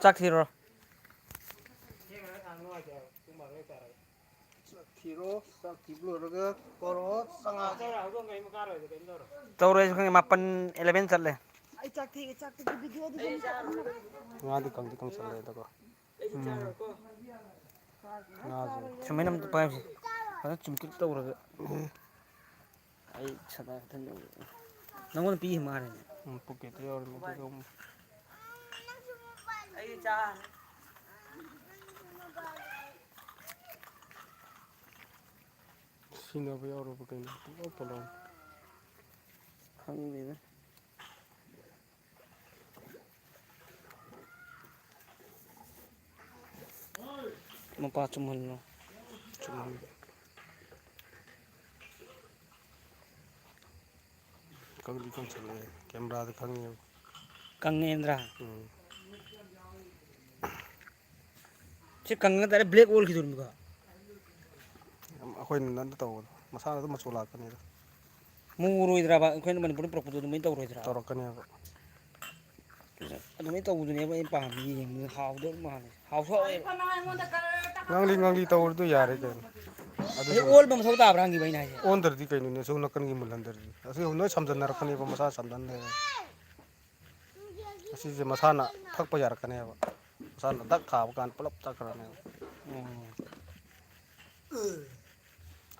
ꯆꯥꯛ ꯊꯤꯔꯨꯔꯣ ꯊꯤꯔꯣ ꯆꯥꯛ ꯊꯤꯕ ꯂꯣꯏꯔꯒ ꯀꯧꯔꯛꯑꯣ ꯆꯪꯉꯛꯑꯒꯦ ꯇꯧꯔꯦꯁꯨ ꯈꯪꯉꯦ 11 ꯆꯠꯂꯦ ꯑꯩ ꯆꯥꯛ ꯊꯤꯒꯦ ꯆꯥꯛ ꯊꯤꯒꯦ ꯚꯤꯗꯤꯑꯣꯗꯨ ꯉꯥꯗꯤ ꯀꯪꯗꯤ ꯀꯪꯁꯜꯂꯛꯑꯦꯗꯀꯣ ꯁꯨꯃꯥꯏꯅ ꯑꯝꯇ ꯄꯥꯏꯁꯦ ꯐꯖꯅ ꯆꯨꯝꯇꯛ ꯇꯧꯔꯒ ꯑꯩ ꯅꯪꯉꯣꯟꯗ ꯄꯤꯈꯤ ꯃꯥꯜꯂꯦꯅꯦ ꯄꯣꯀꯦꯠꯇ ꯌꯥꯎꯔꯤꯃꯤ ꯑꯗꯨꯒ ꯑꯃꯨꯛ ꯑꯩ ꯆꯥ ꯁꯤꯡꯅꯕ ꯌꯥꯎꯔꯕ ꯀꯩꯅꯣ ꯄꯨꯡꯄꯣꯠ ꯄꯣꯠꯂꯛꯑꯣ ꯈꯪꯗꯦꯗ ꯃꯄꯥ ꯆꯨꯝꯍꯜꯂꯣ ꯆꯨꯝꯍꯟꯒꯦ ꯀꯪꯗꯤ ꯀꯪꯁꯜꯂꯛꯑꯦ ꯀꯦꯃꯦꯔꯥꯗ ꯈꯪꯉꯦꯕ ꯀꯪꯉꯦꯟꯗ꯭ꯔꯥ ꯎꯝ ꯁꯤ ꯀꯪꯉ ꯗꯥꯏꯔꯦꯛ ꯕ꯭ꯂꯦꯛ ꯑꯣꯟꯈꯤꯗꯣꯏꯅꯤꯀꯣ ꯑꯩꯈꯣꯏꯅ ꯅꯟꯅ ꯇꯧꯕꯗꯣ ꯃꯁꯥꯅ ꯑꯗꯨꯝ ꯃꯆꯨ ꯂꯥꯛꯀꯅꯤꯗ ꯃꯨꯔꯣꯏꯗ꯭ꯔꯕ ꯑꯩꯈꯣꯏꯅ ꯃꯅꯤꯄꯨꯔꯗ ꯄꯨꯔꯛꯄꯗꯣ ꯑꯗꯨꯃꯥꯏꯅ ꯇꯧꯔꯣꯏꯗ꯭ꯔꯥ ꯇꯧꯔꯛꯀꯅꯦꯕ ꯑꯗꯨꯃꯥꯏꯅ ꯇꯧꯕꯗꯨꯅꯦꯕ ꯑꯩꯅ ꯄꯥꯝꯃꯤ ꯌꯦꯡꯕꯗ ꯍꯥꯎꯗꯧ ꯃꯥꯜꯂꯦ ꯍꯥꯎꯁꯨ ꯍꯥꯎꯋꯦꯕ ꯉꯥꯡꯂꯤ ꯇꯧꯔꯗꯨ ꯌꯥꯔꯦ ꯀꯩꯅꯣ ꯑꯗꯩ ꯑꯣꯜꯕ ꯃꯊꯧ ꯇꯥꯕ꯭ꯔꯥ ꯍꯪꯈꯤꯕ ꯑꯩꯅ ꯍꯥꯏꯁꯦ ꯑꯣꯟꯗ꯭ꯔꯗꯤ ꯀꯩꯅꯣꯅꯦ ꯁꯣꯝ ꯅꯥꯀꯟꯒꯤ ꯃꯨꯜꯍꯟꯗ꯭ꯔꯗꯤ ꯑꯁꯤ ꯅꯣꯏ ꯁꯝꯖꯟꯅꯔꯛꯀꯅꯦꯕ ꯃꯁꯥ ꯁꯝꯖꯟꯅꯦꯕ ꯑꯁꯤꯁꯦ ꯃꯁꯥꯅ ꯊꯛꯄ ꯌꯥꯔꯛꯀꯅꯦꯕ ꯃꯁꯥꯅ ꯗꯛ ꯊꯥꯕ ꯀꯥꯟꯗ ꯄꯨꯂꯞ ꯇꯛꯈ꯭ꯔꯅꯦꯕ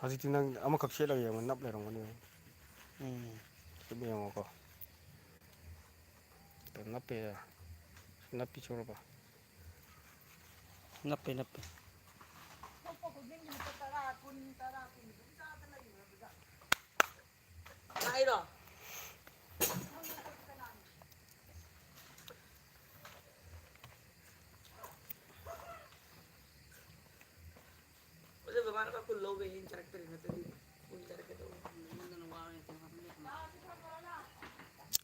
ꯍꯧꯖꯤꯛꯇꯤ ꯅꯪ ꯑꯃꯈꯛ ꯁꯦꯠꯂꯒ ꯌꯦꯡꯉꯣ ꯅꯞ ꯂꯩꯔꯝꯒꯅꯤ ꯁꯨꯝ ꯌꯦꯡꯉꯣꯀꯣ ꯅꯞꯄꯦ ꯅꯞꯄꯤ ꯁꯨꯔꯕ ꯅꯞꯄꯦ ꯅꯞꯄꯦ ꯂꯥꯛꯏꯔꯣ ꯑꯗꯨ ꯕꯕꯥꯅ ꯀꯨꯟ ꯂꯧꯒꯦ ꯌꯦꯡ ꯆꯔꯛꯇ꯭ꯔꯦ ꯅꯠꯇ꯭ꯔꯗꯤ ꯀꯨꯟ ꯆꯔꯛꯀꯦ ꯇꯧꯕ ꯑꯩꯉꯣꯟꯗꯅ ꯋꯥꯔꯦ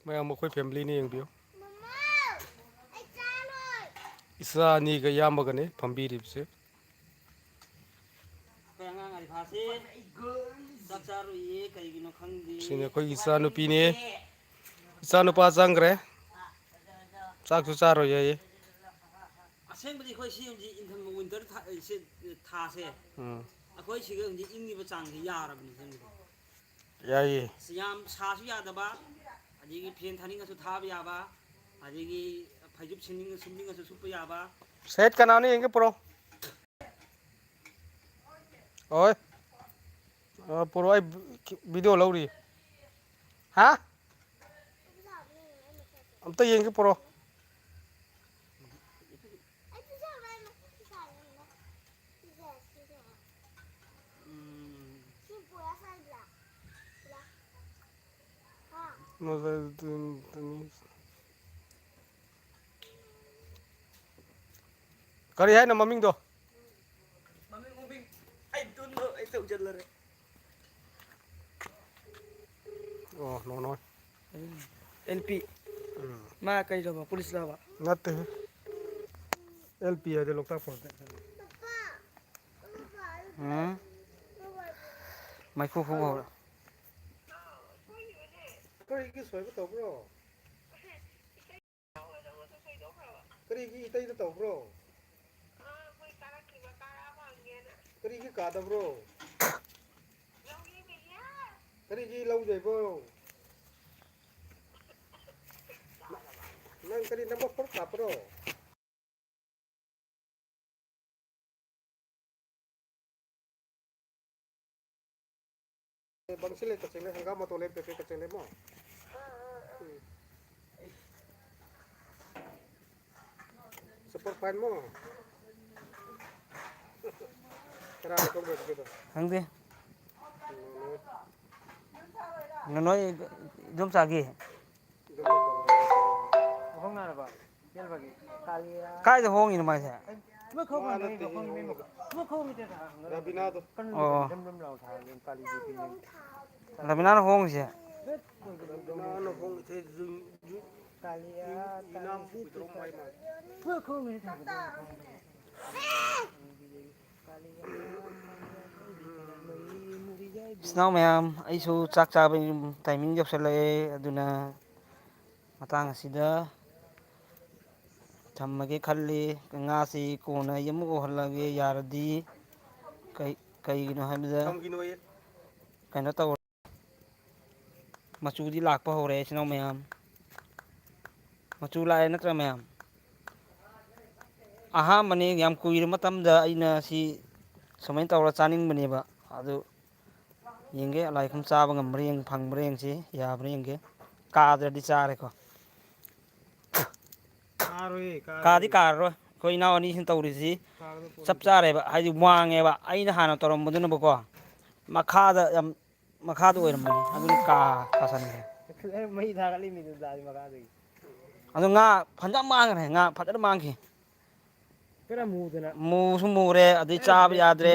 ꯃꯌꯥꯝ ꯑꯩꯈꯣꯏ ꯐꯦꯃꯤꯂꯤꯅꯤ ꯌꯦꯡꯕꯤꯌꯨ ꯃꯃꯥ ꯑꯩ ꯆꯥꯔꯣꯏ ꯏꯆꯥ ꯑꯅꯤꯒ ꯏꯌꯥꯝꯕꯒꯅꯤ ꯐꯝꯕꯤꯔꯤꯕꯁꯦ ꯑꯩꯈꯣꯏ ꯑꯉꯥꯡ ꯑꯔꯤꯐꯥꯁꯤ ꯆꯥꯛ ꯆꯥꯔꯨꯏꯌꯦ ꯀꯩꯒꯤꯅꯣ ꯈꯪꯗꯦ ꯁꯤꯅꯤ ꯑꯩꯈꯣꯏꯒꯤ ꯏꯆꯥ ꯅꯨꯄꯤꯅꯤ ꯏꯆꯥ ꯅꯨꯄꯥ ꯆꯪꯈ꯭ꯔꯦ ꯆꯥꯛꯁꯨ ꯆꯥꯔꯣꯏ ꯌꯥꯏꯌꯦ ꯑꯁꯦꯡꯕꯗꯤ ꯑꯩꯈꯣꯏ ꯁꯤ ꯍꯧꯖꯤꯛ ꯏꯟꯊꯝ ꯋꯤꯟꯇꯔ ꯊꯥꯁꯦ ꯑꯩꯈꯣꯏ ꯁꯤꯒ ꯍꯧꯖꯤꯛ ꯏꯪꯉꯤꯕ ꯆꯥꯡꯁꯤ ꯌꯥꯔꯕꯅꯤ ꯁꯦꯡꯕꯗꯤ ꯌꯥꯏꯌꯦ ꯌꯥꯝ ꯁꯥꯁꯨ ꯌꯥꯗꯕ ꯑꯗꯒꯤ ꯐꯦꯟ ꯊꯥꯅꯤꯡꯉꯁꯨ ꯊꯥꯕ ꯌꯥꯕ ꯑꯗꯒꯤ ꯐꯩꯖꯨꯞ ꯁꯨꯝꯅꯤꯡꯉꯁꯨ ꯁꯨꯞꯄ ꯌꯥꯕ ꯁꯦꯠ ꯀꯅꯥꯅꯣ ꯌꯦꯡꯒꯦ ꯄꯨꯔꯛꯑꯣ ꯍꯣꯏ ꯄꯨꯔꯛꯑꯣ ꯑꯩ ꯚꯤꯗꯤꯑꯣ ꯂꯧꯔꯤ ꯍꯥ ꯑꯝꯇ ꯌꯦꯡꯒꯦ ꯄꯨꯔꯛꯑꯣ ꯀꯔꯤ ꯍꯥꯏꯅꯣ ꯃꯃꯤꯡꯗꯣ ꯃꯃꯤꯡ ꯑꯩ ꯇꯨꯟꯗꯣ ꯑꯩ ꯇꯧꯁꯤꯜꯂꯔꯦ ꯑꯣ ꯅꯣꯏ ꯑꯦꯜ ꯄꯤ ꯃꯥ ꯀꯩꯗꯧꯕ ꯄꯨꯂꯤꯁ ꯂꯥꯕ ꯅꯠꯇꯦꯍꯦ ꯑꯦꯜ ꯄꯤ ꯍꯥꯏꯗꯤ ꯂꯣꯛꯇꯥꯛ ꯄ꯭ꯔꯣꯖꯦꯛ ꯃꯩꯈꯨ ꯈꯨꯕ ꯍꯧꯔꯦ ꯀꯔꯤꯒꯤ ꯁꯣꯏꯕ ꯇꯧꯕ꯭ꯔꯣ ꯀꯔꯤꯒꯤ ꯏꯇꯩꯗ ꯇꯧꯕ꯭ꯔꯣ ꯀꯔꯤꯒꯤ ꯀꯥꯗꯕ꯭ꯔꯣ ꯀꯔꯤꯒꯤ ꯂꯧꯗꯣꯏꯕ꯭ꯔꯣ ꯅꯪ ꯀꯔꯤ ꯅꯝꯕꯔ 4 ꯀꯥꯞꯄ꯭ꯔꯣ ꯕꯪꯁꯤꯂꯦ ꯀꯆꯤꯡꯂꯦ ꯍꯪꯒꯥꯝ ꯃꯇꯣ ꯂꯦꯞꯄꯦ ꯀꯆꯤꯡꯂꯦ ꯃꯣ ꯁꯨꯄꯔ ꯐꯥꯏꯟ ꯃꯣ ꯀꯅꯥꯅ ꯀꯧꯔꯛꯀꯦꯗꯣ ꯈꯪꯗꯦ ꯅꯣꯏ ꯏꯗꯣꯝꯆꯥꯒꯤ ꯍꯣꯡꯅꯔꯕ ꯆꯦꯟꯕꯒꯤ ꯀꯥꯏꯗ ꯍꯣꯡꯉꯤꯅꯣ ꯃꯥꯏꯁꯦ ꯃꯥ ꯅꯠꯇꯦꯍꯦ ꯍꯣꯡꯕꯗꯣ ꯔꯕꯤꯅꯥꯗꯣ ꯔꯕꯤꯅꯥꯅ ꯍꯣꯡꯉꯤꯁꯦ ꯔꯕꯤꯅꯥꯅ ꯍꯣꯡꯉꯤꯁꯦ ꯏꯆꯤꯟꯅꯥꯎ ꯃꯌꯥꯝ ꯑꯩꯁꯨ ꯆꯥꯛ ꯆꯥꯕꯒꯤ ꯇꯥꯏꯃꯤꯡ ꯌꯧꯁꯜꯂꯛꯑꯦ ꯑꯗꯨꯅ ꯃꯇꯥꯡ ꯑꯁꯤꯗ ꯊꯝꯃꯒꯦ ꯈꯜꯂꯤ ꯉꯥꯁꯤ ꯀꯣꯟꯅ ꯑꯩ ꯑꯃꯨꯛ ꯎꯍꯜꯂꯒꯦ ꯌꯥꯔꯗꯤ ꯀꯩꯒꯤꯅꯣ ꯍꯥꯏꯕꯗ ꯊꯝꯈꯤꯅꯣꯌꯦ ꯀꯩꯅꯣ ꯇꯧ ꯃꯆꯨꯗꯤ ꯂꯥꯛꯄ ꯍꯧꯔꯦ ꯏꯆꯤꯟ ꯏꯅꯥꯎ ꯃꯌꯥꯝ ꯃꯆꯨ ꯂꯥꯛꯑꯦ ꯅꯠꯇ꯭ꯔ ꯃꯌꯥꯝ ꯑꯍꯥꯟꯕꯅꯤ ꯌꯥꯝ ꯀꯨꯏꯔ ꯃꯇꯝꯗ ꯑꯩꯅ ꯁꯤ ꯁꯨꯃꯥꯏꯅ ꯇꯧꯔ ꯆꯥꯅꯤꯡꯕꯅꯦꯕ ꯑꯗꯨ ꯌꯦꯡꯒꯦ ꯂꯥꯏꯈꯨꯝ ꯆꯥꯕ ꯉꯝꯕ꯭ꯔꯥ ꯐꯪꯕ꯭ꯔꯥ ꯌꯦꯡꯁꯤ ꯌꯥꯕ꯭ꯔꯥ ꯌꯦꯡꯒꯦ ꯀꯥꯗ꯭ꯔꯗꯤ ꯆꯥꯔꯦꯀꯣ ꯀꯥꯗꯤ ꯀꯥꯔꯔꯣꯏ ꯑꯩꯈꯣꯏ ꯏꯅꯥꯎ ꯑꯅꯤꯁꯤꯅ ꯇꯧꯔꯤꯁꯤ ꯆꯞ ꯆꯥꯔꯦꯕ ꯍꯥꯏꯗꯤ ꯋꯥꯡꯉꯦꯕ ꯑꯩꯅ ꯍꯥꯟꯅ ꯇꯧꯔꯝꯕꯗꯨꯅꯕꯀꯣ ꯃꯈꯥꯗ ꯌꯥꯝ ꯃꯈꯥꯗ ꯑꯣꯏꯔꯝꯕꯅꯤ ꯑꯗꯨꯅ ꯀꯥꯁꯟꯈ꯭ꯔꯦ ꯃꯩ ꯊꯥꯒꯠꯂꯤꯃꯤꯗꯨꯗꯥꯗꯤ ꯃꯈꯥꯗꯒꯤ ꯑꯗꯣ ꯉꯥ ꯐꯅꯌꯥꯝ ꯃꯥꯡꯈ꯭ꯔꯦ ꯉꯥ ꯐꯖꯅ ꯃꯥꯡꯈꯤ ꯈꯔ ꯃꯨꯗꯅ ꯃꯨꯁꯨ ꯃꯨꯔꯦ ꯑꯗꯩ ꯆꯥꯕ ꯌꯥꯗ꯭ꯔꯦ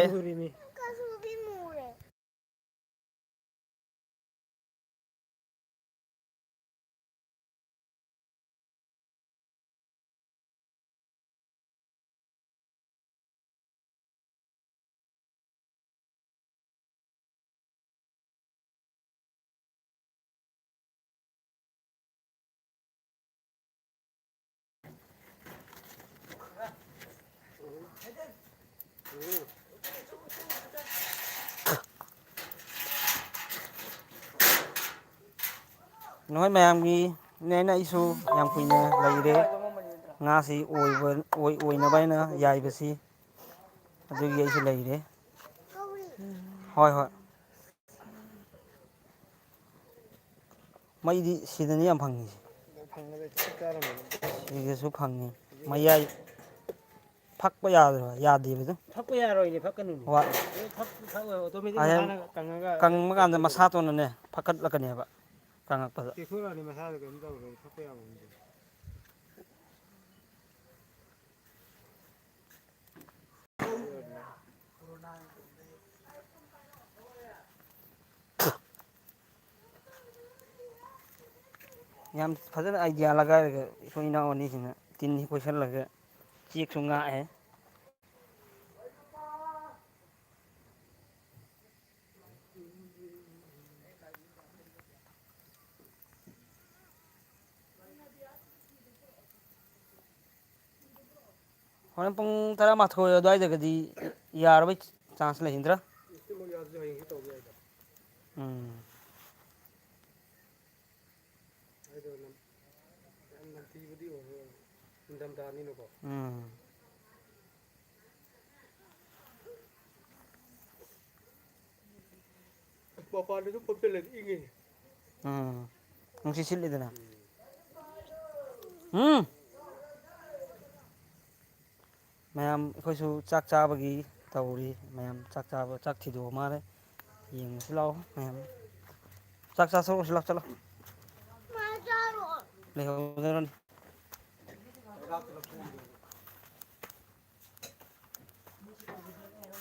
ꯅꯣꯏ ꯃꯌꯥꯝꯒꯤ ꯅꯦꯅ ꯑꯩꯁꯨ ꯌꯥꯝ ꯀꯨꯏꯅ ꯂꯩꯔꯦ ꯉꯥꯁꯤ ꯑꯣꯏꯅꯕ ꯍꯥꯏꯅ ꯌꯥꯏꯕꯁꯤ ꯑꯗꯨꯒꯤ ꯑꯩꯁꯨ ꯂꯩꯔꯦ ꯍꯣꯏ ꯍꯣꯏ ꯃꯩꯗꯤ ꯁꯤꯗꯅꯤ ꯌꯥꯝ ꯐꯪꯉꯤꯁꯦ ꯁꯤꯗꯁꯨ ꯐꯪꯉꯤ ꯃꯌꯥꯏ ꯐꯛꯄ ꯌꯥꯗꯦꯕ ꯑꯗꯨꯝ ꯐꯛꯄ ꯌꯥꯔꯣꯏꯅꯦ ꯐꯛꯀꯅꯨꯅꯦ ꯍꯣꯏ ꯑꯣꯇꯣꯃꯦꯇꯤꯛ ꯃꯁꯥꯅ ꯀꯪꯉꯒ ꯀꯪꯕ ꯀꯥꯟꯗ ꯃꯁꯥꯇꯣꯟꯅꯅꯦ ꯐꯛꯀꯠꯂꯛꯀꯅꯦꯕ ꯀꯪꯉꯛꯄꯗ ꯇꯦꯛꯊꯣꯛꯂꯛꯑꯅꯤ ꯃꯁꯥꯗ ꯀꯩꯅꯣ ꯇꯧꯔꯣꯏ ꯐꯛꯄ ꯌꯥꯕ ꯌꯥꯝ ꯐꯖꯅ ꯑꯥꯏꯗꯤꯌꯥ ꯂꯒꯥꯏꯔꯒ ꯑꯩꯈꯣꯏ ꯏꯅꯥꯎ ꯑꯅꯤꯁꯤꯡꯅ ꯇꯤꯟꯁꯤ ꯀꯣꯏꯁꯤꯜꯂꯒ ꯆꯦꯛꯁꯨ ꯉꯥꯛꯑꯦ ꯍꯣꯔꯦꯟ ꯄꯨꯡ 12 ꯑꯗꯨꯋꯥꯏꯗꯒꯗꯤ ꯌꯥꯔꯕꯩ ꯆꯥꯟꯁ ꯂꯩꯒꯗ꯭ꯔꯥ ꯍꯌꯦꯡꯁꯤ ꯇꯧꯕ ꯌꯥꯏꯗ ꯍꯥꯏꯗꯣ ꯌꯥꯝ ꯅꯝꯊꯤꯕꯗꯤ ꯑꯣꯏꯔꯣꯏ ꯅꯤꯡꯊꯝꯊꯥꯅꯤꯅꯀꯣ ꯎꯝ ꯃꯄꯥꯟꯗꯁꯨ ꯐꯝꯆꯜꯂꯗꯤ ꯏꯪꯉꯤꯅꯤ ꯅꯨꯡꯁꯤꯠ ꯁꯤꯠꯂꯤꯗꯅ ꯃꯌꯥꯝ ꯑꯩꯈꯣꯏꯁꯨ ꯆꯥꯛ ꯆꯥꯕꯒꯤ ꯇꯧꯔꯤ ꯃꯌꯥꯝ ꯆꯥꯛ ꯊꯤꯗꯣꯛꯑ ꯃꯥꯜꯂꯦ ꯌꯦꯡꯉꯨꯁꯤ ꯂꯥꯛꯑꯣ ꯃꯌꯥꯝ ꯆꯥꯛ ꯆꯥꯊꯣꯛꯑꯁꯤ ꯂꯥꯛꯑꯣ ꯆꯠꯂꯣ ꯂꯩꯍꯧꯔꯗꯕꯅꯤ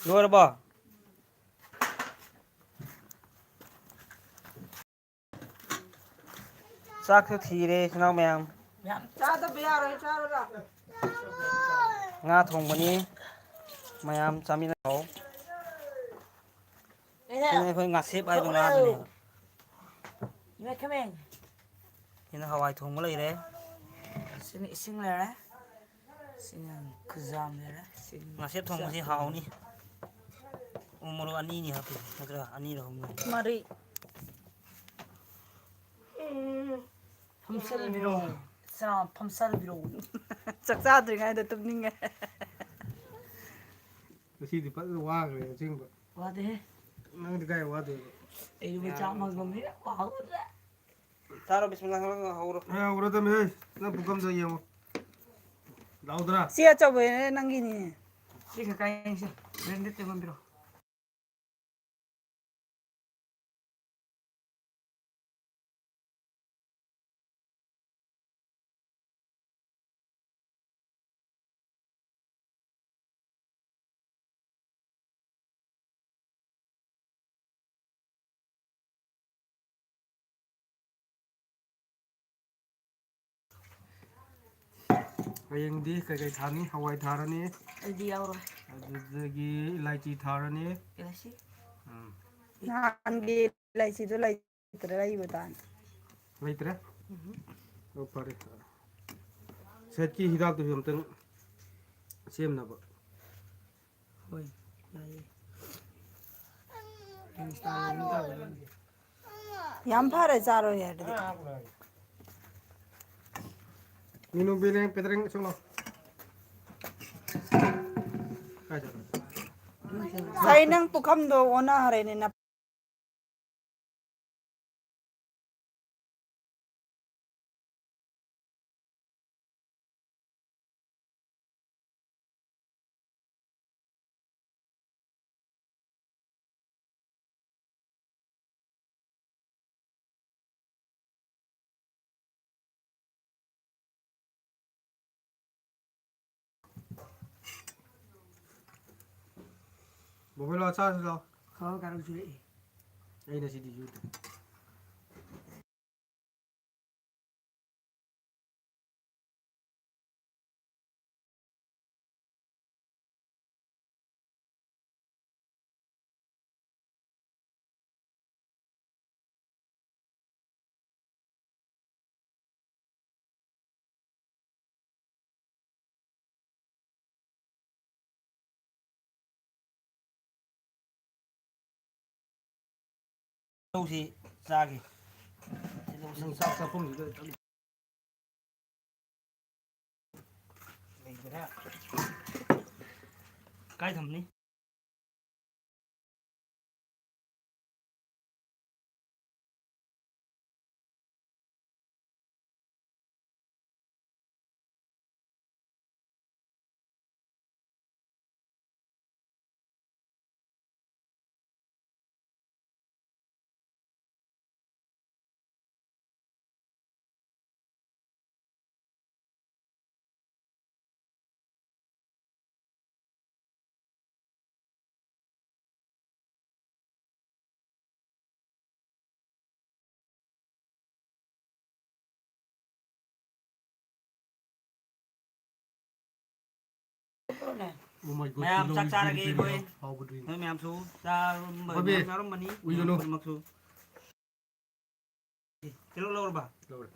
ꯂꯣꯏꯔꯕꯣ ꯆꯥꯛꯁꯨ ꯊꯤꯔꯦ ꯏꯆꯤꯟ ꯏꯅꯥꯎ ꯃꯌꯥꯝ ꯆꯥꯗꯕ ꯌꯥꯔꯣꯏ ꯆꯥꯔꯣꯔꯥ ꯉꯥ ꯊꯣꯡꯕꯅꯤ ꯃꯌꯥꯝ ꯆꯥꯃꯤꯟꯅꯔꯣ ꯁꯤꯅ ꯑꯩꯈꯣꯏ ꯉꯥꯁꯦꯞ ꯍꯥꯏꯕ ꯉꯥꯗꯨꯅꯦꯕ ꯁꯤꯅ ꯍꯋꯥꯏ ꯊꯣꯡꯕ ꯂꯩꯔꯦ ꯁꯤꯅ ꯏꯁꯤꯡ ꯂꯩꯔꯦ ꯁꯤꯅ ꯈꯨꯖꯥꯝ ꯂꯩꯔꯦ ꯉꯥꯁꯦꯞ ꯊꯣꯡꯕꯁꯤ ꯍꯥꯎꯅꯤ ꯎ ꯃꯣꯔꯣꯛ ꯑꯅꯤꯅꯤ ꯍꯥꯞꯄꯤ ꯅꯠꯇ꯭ꯔꯒ ꯑꯅꯤꯔ ꯑꯍꯨꯝꯔ ꯃꯔꯤ ꯐꯝꯁꯜꯕꯤꯔꯣ ꯐꯝꯁꯜꯕꯤꯔꯣ ꯆꯥꯛ ꯆꯥꯗ꯭ꯔꯤꯉꯩꯗ ꯇꯨꯝꯅꯤꯡꯉꯦ ꯉꯁꯤꯗꯤ ꯐꯖꯅ ꯋꯥꯈ꯭ꯔꯦ ꯑꯁꯦꯡꯕ ꯋꯥꯗꯦꯍꯦ ꯅꯪꯗꯤ ꯀꯥꯏ ꯋꯥꯗꯣꯏꯕ ꯑꯩꯕꯨ ꯆꯥꯛ ꯃꯥꯡꯕꯅꯤ ꯆꯥꯔꯣ ꯕꯤꯁꯃꯤꯜꯂꯥꯍ ꯍꯧꯔꯣ ꯍꯧꯔꯗꯝꯃꯦ ꯅꯪ ꯄꯨꯈꯝꯗꯣ ꯌꯦꯡꯉꯣ ꯂꯥꯎꯗ꯭ꯔꯥ ꯁꯤ ꯑꯆꯧꯕꯅꯦ ꯅꯪꯒꯤꯅꯤꯅꯦ ꯁꯤ ꯀꯀꯥ ꯌꯦꯡꯁꯤ ꯕ꯭ꯔꯦꯟꯗꯦꯗ ꯇꯦꯡꯉꯝꯕꯤꯔꯣ ꯍꯌꯦꯡꯗꯤ ꯀꯩꯀꯩ ꯊꯥꯅꯤ ꯍꯋꯥꯏ ꯊꯥꯔꯅꯤ ꯑꯩꯗꯤ ꯌꯥꯎꯔꯣꯏ ꯑꯗꯨꯗꯒꯤ ꯏꯂꯥꯏꯆꯤ ꯊꯥꯔꯅꯤ ꯅꯍꯥꯟꯒꯤ ꯂꯩꯁꯤꯗꯣ ꯂꯩꯇ꯭ꯔꯦ ꯂꯩꯕ ꯇꯥꯅꯤ ꯂꯩꯇ꯭ꯔꯦ ꯑꯣ ꯐꯔꯦ ꯁꯦꯠꯀꯤ ꯍꯤꯗꯥꯛꯇꯨꯁꯨ ꯑꯝꯇꯪ ꯁꯦꯝꯅꯕ ꯍꯣꯏ ꯌꯥꯏꯌꯦ ꯌꯥꯝ ꯐꯔꯦ ꯆꯥꯔꯣ ꯌꯥꯔꯗꯤ ꯃꯤꯅꯨ ꯄꯦꯗ꯭ꯔꯦꯡ ꯁꯣꯡꯂꯥꯎ ꯉꯁꯥꯏ ꯅꯪ ꯄꯨꯈꯝꯗꯣ ꯑꯣꯟꯅꯈ꯭ꯔꯦꯅꯦ ꯕꯣꯕꯣꯏ ꯂꯥꯛꯑꯣ ꯆꯥꯔꯁꯤ ꯂꯥꯛꯑꯣ ꯈꯔ ꯀꯥꯔꯛꯁꯨ ꯂꯩ ꯑꯩꯅ ꯁꯤꯗꯤ ꯌꯨꯗꯦ ꯇꯧꯁꯤ ꯆꯥꯒꯦ ꯅꯪ ꯆꯥꯛ ꯆꯥꯐꯝꯁꯤꯗ ꯂꯩꯕ꯭ꯔꯥ ꯀꯥꯏ ꯊꯝꯅꯤ ꯃꯌꯥꯝ ꯆꯥꯛ ꯆꯥꯔꯒꯦ ꯑꯩꯈꯣꯏ ꯅꯣꯏ ꯃꯌꯥꯝꯁꯨ ꯆꯥꯔꯝꯕꯅꯤ ꯎꯏꯒꯅꯨ ꯈꯨꯗꯤꯡꯃꯛꯁꯨ ꯇꯤꯜꯍꯧ ꯂꯧꯔꯕ ꯂꯧꯔꯦ